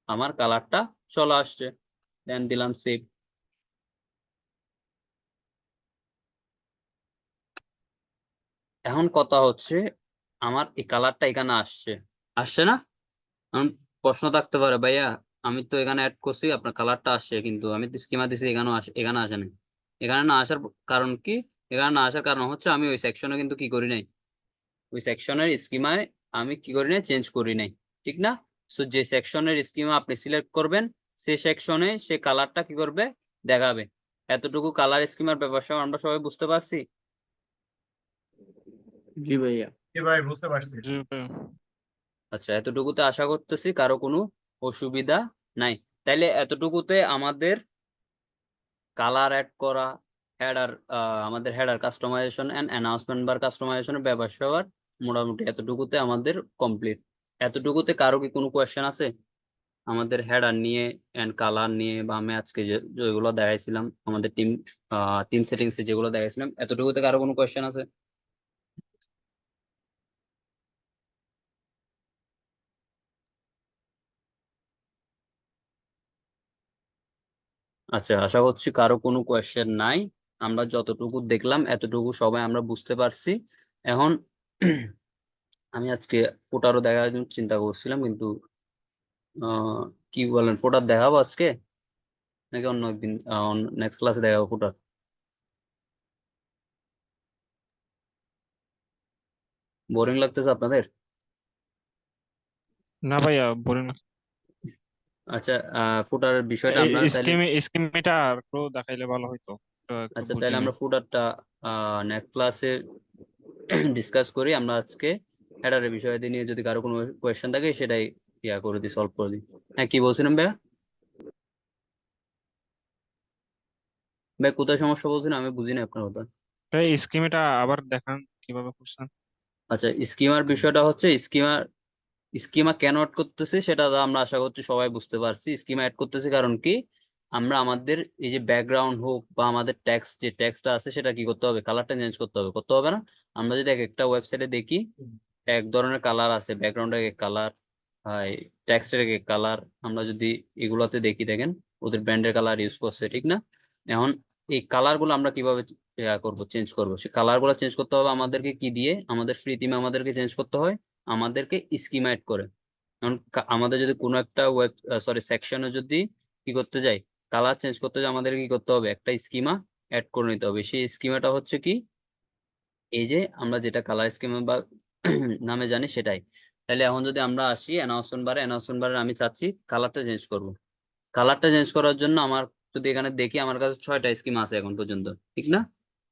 আমার কালারটা চলে আসছে। দেন দিলাম সেভ। এখন কথা হচ্ছে আমার এই কালারটা এখানে আসছে, আসছে না? এখন প্রশ্ন থাকতে পারে, ভাইয়া আমি তো এখানে অ্যাড করছি, আপনার কালারটা আসছে, কিন্তু আমি তো স্কিমা দিছি, এখানেও এখানে আসে নাই। এখানে না আসার কারণ কি? এখানে না আসার কারণ হচ্ছে আমি ওই সেকশনে কিন্তু কি করি নাই, ওই সেকশনের স্কিমায় আমি কি করি নাই, চেঞ্জ করি নাই, ঠিক না? সো যে সেকশনের স্কিমা আপনি সিলেক্ট করবেন সেই সেকশনে সে কালারটা কি করবে, দেখাবে। এতটুকু কালার স্কিমার ব্যাপার সব আমরা সবাই বুঝতে পারছি। জি ভাইয়া। জি ভাই, বুঝতে পারছি। জি ভাই। আচ্ছা, এতটুকুতে আশা করতেছি কারো কোনো অসুবিধা নাই। তাইলে এতটুকুতে আমাদের কালার অ্যাড করা, হেডার, আমাদের হেডার কাস্টমাইজেশন এন্ড অ্যানাউন্সমেন্ট বার কাস্টমাইজেশনের ব্যাপার সবার মোটামুটি এতটুকুতে আমাদের কমপ্লিট। এতটুকুতে কারো কি কোনো কোয়েশ্চেন আছে আমাদের হেডার নিয়ে এন্ড কালার নিয়ে, বা আমি আজকে যেগুলো দেখাইছিলাম আমাদের টিম সেটিংসে যেগুলো দেখাইছিলাম, এতটুকুতে কারো কোনো কোয়েশ্চেন আছে? আচ্ছা, আশা করছি কারো কোনো কোয়েশ্চেন নাই। আমরা যতটুকু দেখলাম এতটুকু সবাই আমরা বুঝতে পারছি। এখন আমি আজকে ফুটারও দেখার জন্য চিন্তা করছিলাম, কিন্তু কি বলেন, ফুটার দেখাবো আজকে নাকি অন্য একদিন, নেক্সট ক্লাসে দেখাবো ফুটার? বোরিং লাগতেছে আপনাদের? না ভাইয়া, বোরিং না। আচ্ছা, ফুটারের বিষয়টা আমরা তাহলে, স্কিমিটা আর একটু দেখাইলে ভালো হইতো, একটু আচ্ছা বুঝি তাহলে নাই। আমরা ফুটারটা নেক্সট ক্লাসে ডিসকাস করি। আমরা আজকে হেডারের বিষয় নিয়ে যদি কারো কোনো কোয়েশ্চেন থাকে সেটাই ইয়া করে দিই, সলভ করে দিই। হ্যাঁ, কি বলছিলাম ভাইয়া? ভাই কোথায় সমস্যা বলছিলেন? আমি বুঝিনি আপনার কথা। ভাই স্কিমিটা আবার দেখান কিভাবে করছেন। আচ্ছা, স্কিমার বিষয়টা হচ্ছে স্কিমা কেন অ্যাড করতেছি সেটা তো আমরা আশা করছি সবাই বুঝতে পারছি। স্কিমা অ্যাড করতেছি কারণ কি, আমরা আমাদের এই যে ব্যাকগ্রাউন্ড হোক বা আমাদের টেক্সট, যে টেক্সটটা আছে সেটা কি করতে হবে, কালারটা চেঞ্জ করতে হবে, করতে হবে না? আমরা যদি এক একটা ওয়েবসাইটে দেখি এক ধরনের কালার আছে, ব্যাকগ্রাউন্ডের এক কালার, টেক্সটের এক কালার, আমরা যদি এগুলোতে দেখি দেখেন ওদের ব্র্যান্ডের কালার ইউজ করছে, ঠিক না? এখন এই কালার গুলো আমরা কিভাবে করব, চেঞ্জ করবো? সে কালার গুলো চেঞ্জ করতে হবে আমাদেরকে কি দিয়ে? আমাদের ফ্রি থিমে আমাদেরকে চেঞ্জ করতে হয় আমাদেরকে স্কিমা অ্যাড করে। এখন আমাদের যদি কোনো একটা সেকশনে যদি কি করতে যাই, কালার চেঞ্জ করতে যাই, আমাদের কি করতে হবে? একটা স্কিমা অ্যাড করে নিতে হবে। সেই স্কিমাটা হচ্ছে কি, এই যে আমরা যেটা কালার স্কিমা বা নামে জানি সেটাই। তাহলে এখন যদি আমরা আসি অ্যানাউন্সমেন্ট বারে আমি চাচ্ছি কালারটা চেঞ্জ করব। কালারটা চেঞ্জ করার জন্য আমার যদি এখানে দেখি আমার কাছে 6টা স্কিম আছে এখন পর্যন্ত, ঠিক না?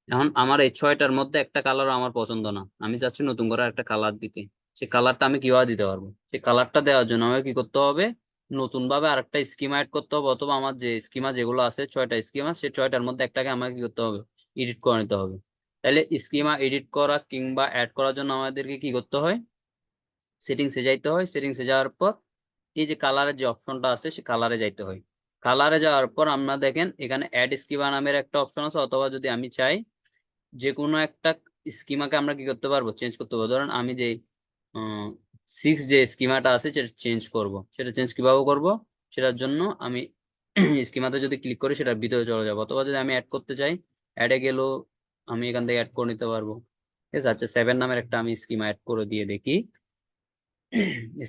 এখন আমার এই 6টার মধ্যে একটা কালারও আমার পছন্দ না, আমি চাচ্ছি নতুন করে একটা কালার দিতে। সেই কালারটা আমি কিভাবে দিতে পারবো? সেই কালারটা দেওয়ার জন্য আমাকে কি করতে হবে? নতুন ভাবে আরেকটা স্কিমা অ্যাড করতে হবে, অথবা আমার যে স্কিমা যেগুলো আছে 6টা স্কিমা, সেই 6টার মধ্যে একটাকে আমাকে কি করতে হবে? এডিট করে নিতে হবে। তাহলে স্কিমা এডিট করা কিংবা অ্যাড করার জন্য আমাদেরকে কি করতে হয়? সেটিংসে যাইতে হয়। সেটিংসে যাওয়ার পর এই যে কালারের যে অপশনটা আছে সে কালারে যাইতে হয়। কালারে যাওয়ার পর আমরা দেখেন এখানে অ্যাড স্কিমা নামের একটা অপশন আছে, অথবা যদি আমি চাই যে কোনো একটা স্কিমাকে আমরা কি করতে পারবো? চেঞ্জ করতে পারবো। ধরেন আমি যে 6 যে স্কিমাটা আছে সেটা চেঞ্জ করব। সেটা চেঞ্জ কিভাবে করব? সেটার জন্য আমি স্কিমাতে যদি ক্লিক করি সেটার ভিতরে চলে যাবো, অথবা যদি আমি অ্যাড করতে চাই অ্যাডে গেলেও আমি এখান থেকে অ্যাড করে নিতে পারবো। ঠিক আছে, আচ্ছা 7 নামের একটা আমি স্কিমা অ্যাড করে দিয়ে দেখি।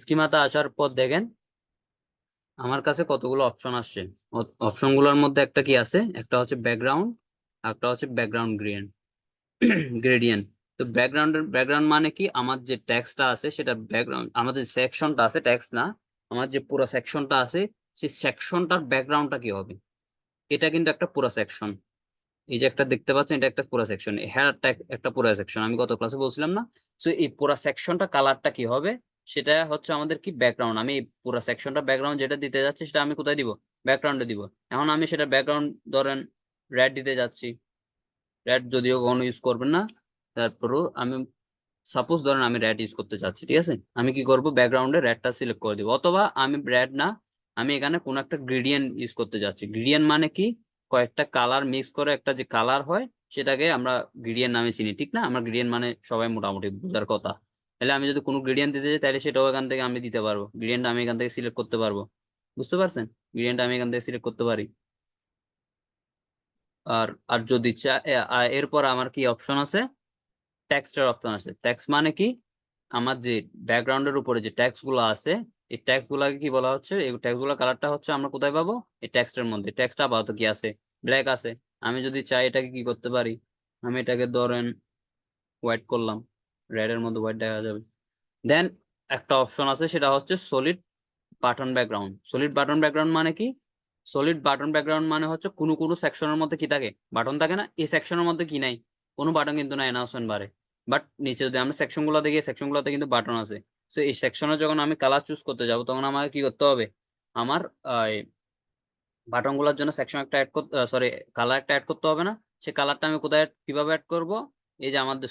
স্কিমাতে আসার পর দেখেন আমার কাছে কতগুলো অপশন আসছে। অপশন গুলোর মধ্যে একটা কি আছে? একটা হচ্ছে ব্যাকগ্রাউন্ড, একটা হচ্ছে ব্যাকগ্রাউন্ড গ্রেডিয়েন্ট। তো ব্যাকগ্রাউন্ড মানে কি? আমার যে টেক্সটটা আছে সেটা ব্যাকগ্রাউন্ড, আমাদের সেকশনটা আছে, টেক্সট না, আমার যে পুরো সেকশনটা আছে সেই সেকশনটার ব্যাকগ্রাউন্ডটা কি হবে? এটা কিন্তু একটা পুরো সেকশন। এই যে একটা দেখতে পাচ্ছেন, এটা একটা পুরো সেকশন, হেয়ারটা একটা পুরো সেকশন, আমি গত ক্লাসে বলছিলাম না? সো এই পুরো সেকশনটা কালারটা কি হবে? সেটা হচ্ছে আমাদের কি ব্যাকগ্রাউন্ড। আমি এই পুরো সেকশনটা ব্যাকগ্রাউন্ড যেটা দিতে যাচ্ছি সেটা আমি কোথায় দিব? ব্যাকগ্রাউন্ডে দিব। এখন আমি সেটা ব্যাকগ্রাউন্ড ধরেন রেড দিতে যাচ্ছি। রেড যদিও কখনো ইউজ করবেন না, তারপরও আমি সাপোজ ধরেন আমি রেড ইউজ করতে চাচ্ছি, ঠিক আছে? আমি কি করব? ব্যাকগ্রাউন্ডে রেডটা সিলেক্ট করে দিব। অথবা আমি রেড না, আমি এখানে কোন একটা গ্রেডিয়েন্ট ইউজ করতে যাচ্ছি। গ্রেডিয়েন্ট মানে কি? কয়েকটা কালার মিক্স করে একটা যে কালার হয় সেটাকে আমরা গ্রেডিয়েন্ট নামে চিনি, ঠিক না? আমরা গ্রেডিয়েন্ট মানে সবাই মোটামুটি বোঝার কথা। তাহলে আমি যদি কোনো গ্রেডিয়েন্ট দিতে চাই তাহলে সেটাও এখান থেকে আমি দিতে পারবো। গ্রেডিয়েন্ট আমি এখান থেকে সিলেক্ট করতে পারবো। বুঝতে পারছেন? গ্রেডিয়েন্ট আমি এখান থেকে সিলেক্ট করতে পারি। আর আর যদি এরপর আমার কি অপশন আছে? টেক্সটের অপশন আছে। টেক্সট মানে কি? আমার যে ব্যাকগ্রাউন্ডের উপরে যে টেক্সট গুলো আছে এই টেক্সট গুলাকে কি বলা হচ্ছে? এই টেক্সট গুলা কালারটা হচ্ছে আমরা কোথায় পাবো? এই টেক্সটের মধ্যে। টেক্সট আপাতত কি আছে? ব্ল্যাক আছে। আমি যদি চাই এটাকে কি করতে পারি? আমি এটাকে ধরেন হোয়াইট করলাম, রেড এর মধ্যে হোয়াইট দেখা যাবে। দেন একটা অপশন আছে সেটা হচ্ছে solid button background. Solid button background মানে কি? সলিড বাটন ব্যাকগ্রাউন্ড মানে হচ্ছে কোনো কোনো সেকশনের মধ্যে কি থাকে? বাটন থাকে না? এই সেকশনের মধ্যে কি নাই? কোনো বাটন কিন্তু নাই অ্যানাউন্সমেন্ট বারে। বাট নিচে যদি আমরা সেকশন গুলো দেখি, সেকশন গুলোতে কিন্তু বাটন আছে। সো এই সেকশনে যখন আমি কালার চুজ করতে যাব তখন আমাকে কি করতে হবে? আমার বাটন গুলোর জন্য সেকশন একটা অ্যাড করতে, সরি, কালার একটা অ্যাড করতে হবে না? সে কালারটা আমি কোথায় কিভাবে অ্যাড করব? এই যে আমাদের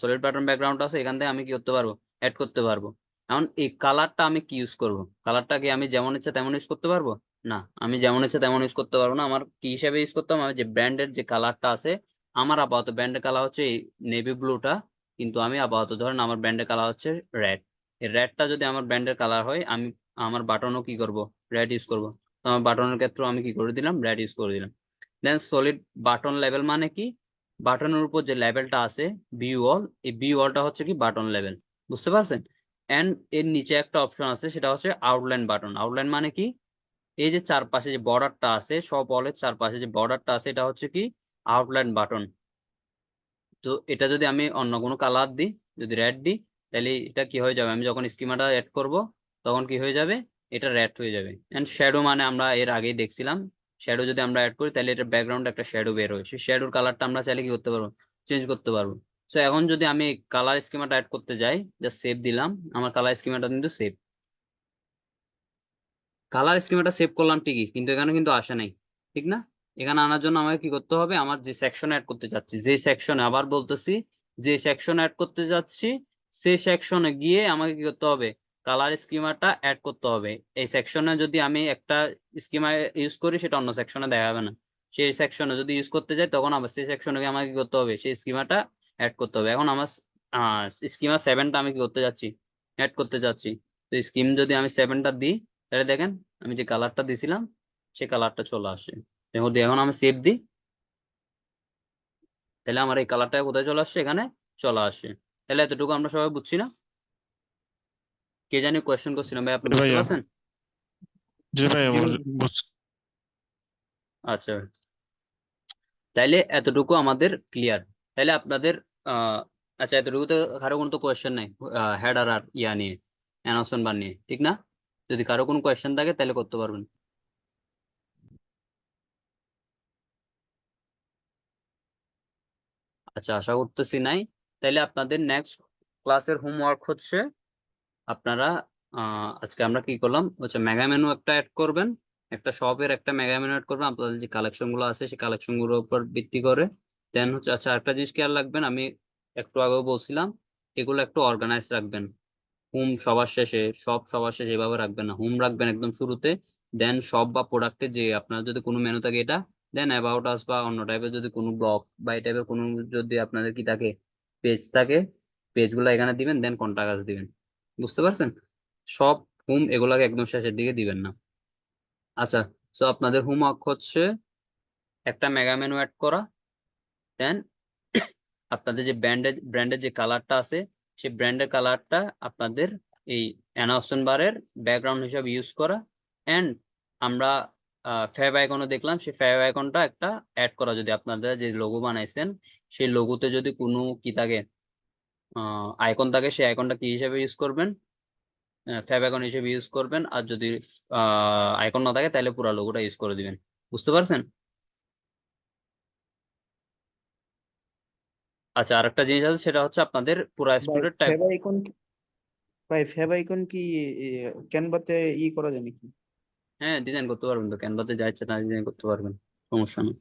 সলিড বাটন ব্যাকগ্রাউন্ড আছে, এখান থেকে আমি কি করতে পারবো? অ্যাড করতে পারবো। এখন এই কালারটা আমি কি ইউজ করব? কালারটা কি আমি যেমন ইচ্ছা তেমন ইউজ করতে পারবো? না, আমি যেমন ইচ্ছা তেমন ইউজ করতে পারবো না। আমার কি হিসাবে ইউজ করতে হবে? আমার যে ব্র্যান্ডের যে কালারটা আছে, আমার আপাতত ব্র্যান্ডের কালার হচ্ছে এই নেভি ব্লুটা, কিন্তু আমি আপাতত ধরেন আমার ব্র্যান্ডের কালার হচ্ছে রেড। এই রেডটা যদি আমার ব্র্যান্ডের কালার হয়, আমি আমার বাটনও কি করব? রেড ইউজ করব। তো আমার বাটনের ক্ষেত্রে আমি কি করে দিলাম? রেড ইউজ করে দিলাম। দেন সলিড বাটন লেভেল মানে কি? বাটনের উপর যে লেভেলটা আছে ভিউ অল, এই ভিউ অলটা হচ্ছে কি বাটন লেভেল। বুঝতে পারছেন? এন্ড এর নিচে একটা অপশন আছে সেটা হচ্ছে আউটলাইন বাটন। আউটলাইন মানে কি? এই যে চারপাশে যে বর্ডারটা আছে, সব অলের চারপাশে যে বর্ডারটা আছে এটা হচ্ছে কি? Outline button. তো এটা যদি আমি অন্য কোনো কালার দিই, যদি রেড দিই, তাহলে এটা কি হয়ে যাবে? আমি যখন স্কিমাটা অ্যাড করব তখন কি হয়ে যাবে? এটা রেড হয়ে যাবে। এন্ড শ্যাডো মানে আমরা এর আগেই দেখছিলাম, শ্যাডো যদি আমরা অ্যাড করি তাহলে এটা ব্যাকগ্রাউন্ডে একটা শ্যাডো বের হয়। সেই শ্যাডোর কালারটা আমরা চাইলে কি করতে পারবো? চেঞ্জ করতে পারবো। সো এখন যদি আমি কালার স্কিমাটা অ্যাড করতে যাই, জাস্ট সেভ দিলাম, আমার কালার স্কিমাটা কিন্তু সেভ। কালার স্কিমাটা সেভ করলাম ঠিকই, কিন্তু এখানে কিন্তু আসে নাই, ঠিক না? এখানে আনার জন্য আমাকে কি করতে হবে? আমার যে সেকশন অ্যাড করতে যাচ্ছি, যে সেকশনে, আবার বলতেছি, যে সেকশন অ্যাড করতে যাচ্ছি সেই সেকশনে গিয়ে আমাকে কি করতে হবে? কালার স্কিমাটা অ্যাড করতে হবে। এই সেকশনে যদি আমি একটা স্কিমা ইউজ করি সেটা অন্য সেকশনে দেখা যাবে না। সেই সেকশনে যদি ইউজ করতে যাই তখন আবার সেই সেকশনে গিয়ে আমাকে কি করতে হবে? সেই স্কিমাটা অ্যাড করতে হবে। এখন আমার স্কিমা 7টা আমি কি করতে যাচ্ছি? অ্যাড করতে যাচ্ছি। তো স্কিম যদি আমি 7টা দিই তাহলে দেখেন আমি যে কালারটা দিছিলাম সেই কালারটা চলে আসে। দেখো এখন আমি সেভ দিই, তাহলে আমার এই কালারটা কোথায় চলে আসছে? এখানে চলে আসে। তাহলে এতটুকু আমরা সবাই বুঝছি না? কে জানি কোয়েশ্চেন করছিলাম ভাই, আপনি জি বুঝতে ভাইয়া, পারছেন? জি ভাইয়া, জি বুঝছি। আচ্ছা, তাইলে এতটুকু আমাদের ক্লিয়ার। তাহলে আপনাদের আহ আচ্ছা, এতটুকু তো কারো কোনো তো কোয়েশ্চেন নাই হেডার আর ইয়া নিয়ে, অ্যানাউন্সমেন্ট বার নিয়ে, ঠিক না? যদি কারো কোনো কোয়েশ্চেন থাকে তাহলে করতে পারবেন। আচ্ছা, আশা করতেছি নাই। তাইলে আপনাদের নেক্সট ক্লাসের হোমওয়ার্ক হচ্ছে আপনারা আজকে আমরা কি করলাম হচ্ছে মেগা মেনু একটা অ্যাড করবেন, একটা শপের একটা মেগা মেনু অ্যাড করবেন আপনাদের যে কালেকশন গুলো আছে সেই কালেকশন গুলোর উপর ভিত্তি করে। দেন হচ্ছে আচ্ছা একটা জিনিস খেয়াল রাখবেন, আমি একটু আগেও বলছিলাম এগুলো একটু অর্গানাইজ রাখবেন। হোম সবার শেষে, সব সবার শেষে এভাবে রাখবেন না, হোম রাখবেন একদম শুরুতে। দেন সব বা প্রোডাক্টে যে আপনার যদি কোনো মেনু থাকে এটা, দেন অ্যাবাউট আস বা অন্য টাইপের যদি কোনো ব্লগ বা এই টাইপের কোনো যদি আপনাদের কি থাকে পেজ থাকে, পেজগুলো এখানে দিবেন, দেন কন্টাক্ট দিবেন। বুঝতে পারছেন? সব হোম এগুলাকে একদম শেষের দিকে দিবেন না। আচ্ছা, তো আপনাদের হোমওয়ার্ক হচ্ছে একটা মেগা মেনু অ্যাড করা। দেন আপনাদের যে ব্র্যান্ডের যে কালারটা আছে সেই ব্র্যান্ডের কালারটা আপনাদের এই অ্যানাউন্সমেন্ট বারের ব্যাকগ্রাউন্ড হিসাবে ইউজ করা। এন্ড আমরা ফ্যাব আইকনও দেখলাম, সেই ফ্যাব আইকনটা একটা অ্যাড করা, যদি আপনাদের যে লোগো বানাইছেন সেই লোগোতে যদি কোনো কি থাকে আইকন থাকে সেই আইকনটা কি হিসাবে ইউজ করবেন, ফ্যাব আইকন হিসেবে ইউজ করবেন। আর যদি আইকন না থাকে তাহলে পুরো লোগোটা ইউজ করে দিবেন। বুঝতে পারছেন? আচ্ছা, আরেকটা জিনিস আছে সেটা হচ্ছে আপনাদের পুরো ভাই স্টুডেন্ট টাইপ। ফেভ আইকন ভাই ফেভ আইকন কি ক্যানভাতে করা যায় নাকি? হ্যাঁ, ডিজাইন করতে পারবেন তো, ক্যানভাতে যা ইচ্ছে তাই ডিজাইন করতে পারবেন, সমস্যা নেই।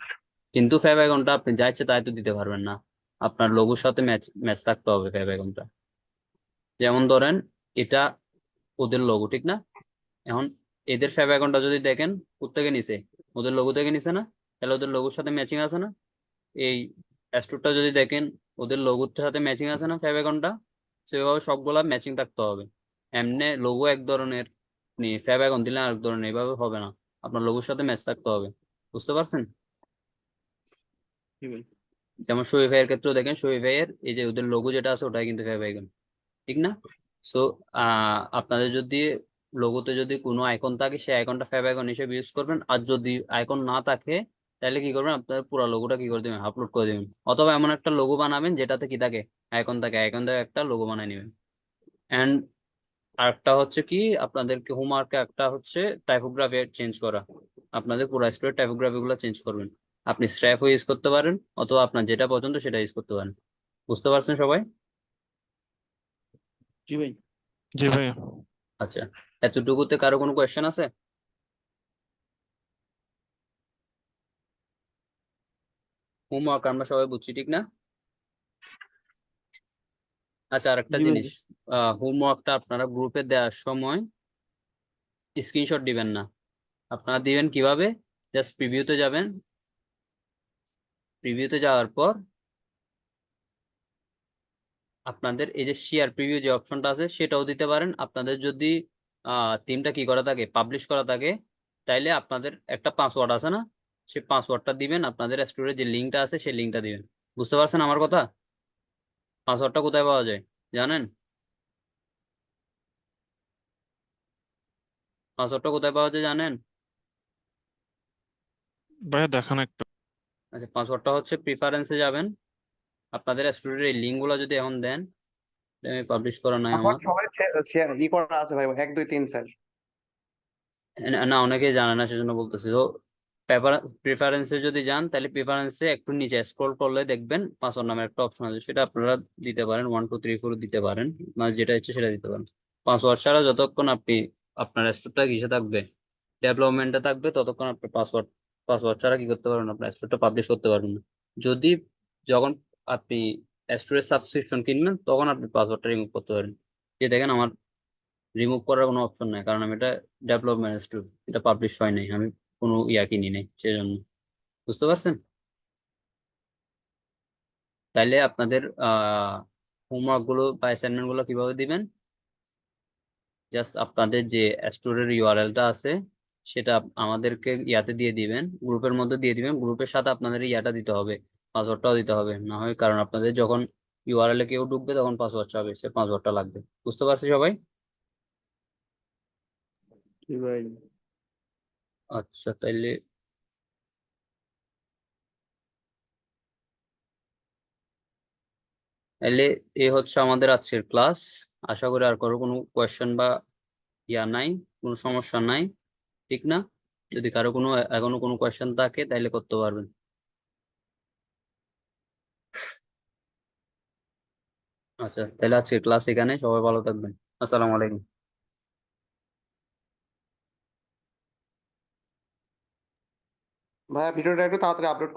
কিন্তু ফ্যাব আইকনটা আপনি যা ইচ্ছে তাই তো দিতে পারবেন না, আপনার লোগোর সাথে ম্যাচ ম্যাচ থাকতে হবে ফ্যাব আইকনটা। যেমন ধরেন এটা ওদের লোগো, ঠিক না? এখন এদের ফ্যাব আইকনটা যদি দেখেন কোত্থেকে নিছে, ওদের লোগো থেকে নিছে না? তাহলে ওদের লোগোর সাথে ম্যাচিং আছে না? এই অ্যাস্ট্রোটা যদি দেখেন ওদের লোগোর সাথে ম্যাচিং আছে না ফ্যাব আইকনটা? সেভাবে সবগুলা ম্যাচিং থাকতে হবে। এমনি লোগো এক ধরনের আপনি ফ্যাব আইকন দিলে আরেক ধরনের, এইভাবে হবে না, আপনার লোগোর সাথে ম্যাচ থাকতে হবে। বুঝতে পারছেন? কি ভাই? যেমন শোয়ে ভাইয়ের ক্ষেত্রেও দেখেন, শোয়ে ভাইয়ের এই যে ওদের লোগো যেটা আছে ওটাই কিন্তু ফ্যাব আইকন, ঠিক না? সো আপনাদের যদি লোগোতে যদি কোনো আইকন থাকে সেই আইকনটা ফ্যাব আইকন হিসেবে ইউজ করবেন। আর যদি আইকন না থাকে তাহলে কি করবেন, আপনার পুরো লোগোটা কি করে দিবেন, আপলোড করে দিবেন। অথবা এমন একটা লোগো বানাবেন যেটাতে কি থাকে, আইকন থাকে, আইকন থেকে একটা লোগো বানিয়ে নেবেন। এন্ড আরেকটা হচ্ছে কি আপনাদেরকে হোমওয়ার্কে একটা হচ্ছে টাইপোগ্রাফি চেঞ্জ করা। আপনাদের পুরো স্টোরের টাইপোগ্রাফি গুলো চেঞ্জ করবেন। আপনি স্ট্রাইফও ইউজ করতে পারেন অথবা আপনার যেটা পছন্দ সেটা ইউজ করতে পারেন। বুঝতে পারছেন সবাই? জি ভাই। জি ভাইয়া। আচ্ছা, এতটুকুতে কারো কোনো কোয়েশ্চেন আছে? হোমওয়ার্ক আমরা সবাই বুঝছি, ঠিক না? আচ্ছা, আরেকটা জি ভাই। জিনিস, হোমওয়ার্কটা আপনারা গ্রুপে দেওয়ার সময় স্ক্রিনশট দিবেন না। আপনারা দিবেন কিভাবে, জাস্ট প্রিভিউতে যাবেন, প্রিভিউতে যাওয়ার পর আপনাদের এই যে শেয়ার প্রিভিউ যে অপশনটা আছে সেটাও দিতে পারেন। আপনাদের যদি থিমটা কি করা থাকে, পাবলিশ করা থাকে, তাইলে আপনাদের একটা পাসওয়ার্ড আছে না, সেই পাসওয়ার্ডটা দিবেন, আপনাদের স্টোরে যে লিঙ্কটা আছে সেই লিঙ্কটা দিবেন। বুঝতে পারছেন আমার কথা? পাসওয়ার্ডটা কোথায় পাওয়া যায় জানেন? পাসওয়ার্ডটা কোথায় পাওয়া যায় জানেন? ভাইয়া দেখান একটু। আচ্ছা, পাসওয়ার্ডটা হচ্ছে প্রিফারেন্সে যাবেন, আপনাদের স্টোরের এই লিঙ্ক গুলো যদি এখন দেন, আমি পাবলিশ করা নাই আমার আমার, সবাই করা আছে ভাই, 1 2 3 স্যার। না অনেকেই জানে না সেজন্য বলতেছি। তো প্রিফারেন্সে যদি যান তাহলে প্রিফারেন্সে একটু নিচে স্ক্রল করলে দেখবেন পাসওয়ার্ড নামের একটা অপশন আছে, সেটা আপনারা দিতে পারেন, 1 2 3 4 দিতে পারেন, মানে যেটা ইচ্ছে সেটা দিতে পারেন। পাসওয়ার্ড ছাড়া যতক্ষণ আপনি আপনার স্টোরটা কিসে থাকবে, ডেভেলপমেন্টে থাকবে, ততক্ষণ আপনি পাসওয়ার্ড ছাড়া কি করতে পারবেন, আপনার স্টোরটা পাবলিশ করতে পারবেন না। যদি যখন আপনি স্টোরের সাবস্ক্রিপশন কিনবেন তখন আপনি পাসওয়ার্ডটা রিমুভ করতে পারেন। যে দেখেন আমার রিমুভ করার কোনো অপশন নাই, কারণ আমি এটা ডেভেলপমেন্ট স্টোর, এটা পাবলিশ হয় নাই, আমি কোনো ইয়া কিনি নাই সেজন্য। বুঝতে পারছেন? তাইলে আপনাদের হোমওয়ার্ক গুলো বা অ্যাসাইনমেন্ট গুলো কিভাবে দিবেন, জাস্ট আপনাদের যে স্টোরের ইউআরএলটা আছে সেটা আমাদেরকে ইয়াতে দিয়ে দিবেন, গ্রুপের মধ্যে দিয়ে দিবেন, গ্রুপের সাথে আপনাদের ইয়াটা দিতে হবে, পাসওয়ার্ডটাও দিতে হবে, না হয় কারণ আপনাদের যখন ইউআরএল এ কেউ ঢুকবে তখন পাসওয়ার্ড চাবে, সে পাসওয়ার্ডটা লাগবে। বুঝতে পারছি সবাই? জি ভাই। আচ্ছা, তাইলে তাহলে এ হচ্ছে আমাদের আজকের ক্লাস। আশা করি আর কারো কোনো কোয়েশ্চেন বা ইয়া নাই, কোনো সমস্যা নাই, ঠিক না? যদি কারো কোনো এখনো কোনো কোয়েশ্চেন থাকে তাহলে করতে পারবেন। আচ্ছা, তাহলে আজকে ক্লাস এখানে, সবাই ভালো থাকবেন। আসসালামু আলাইকুম। ভাইয়া ভিডিওটা একটু তাড়াতাড়ি আপলোড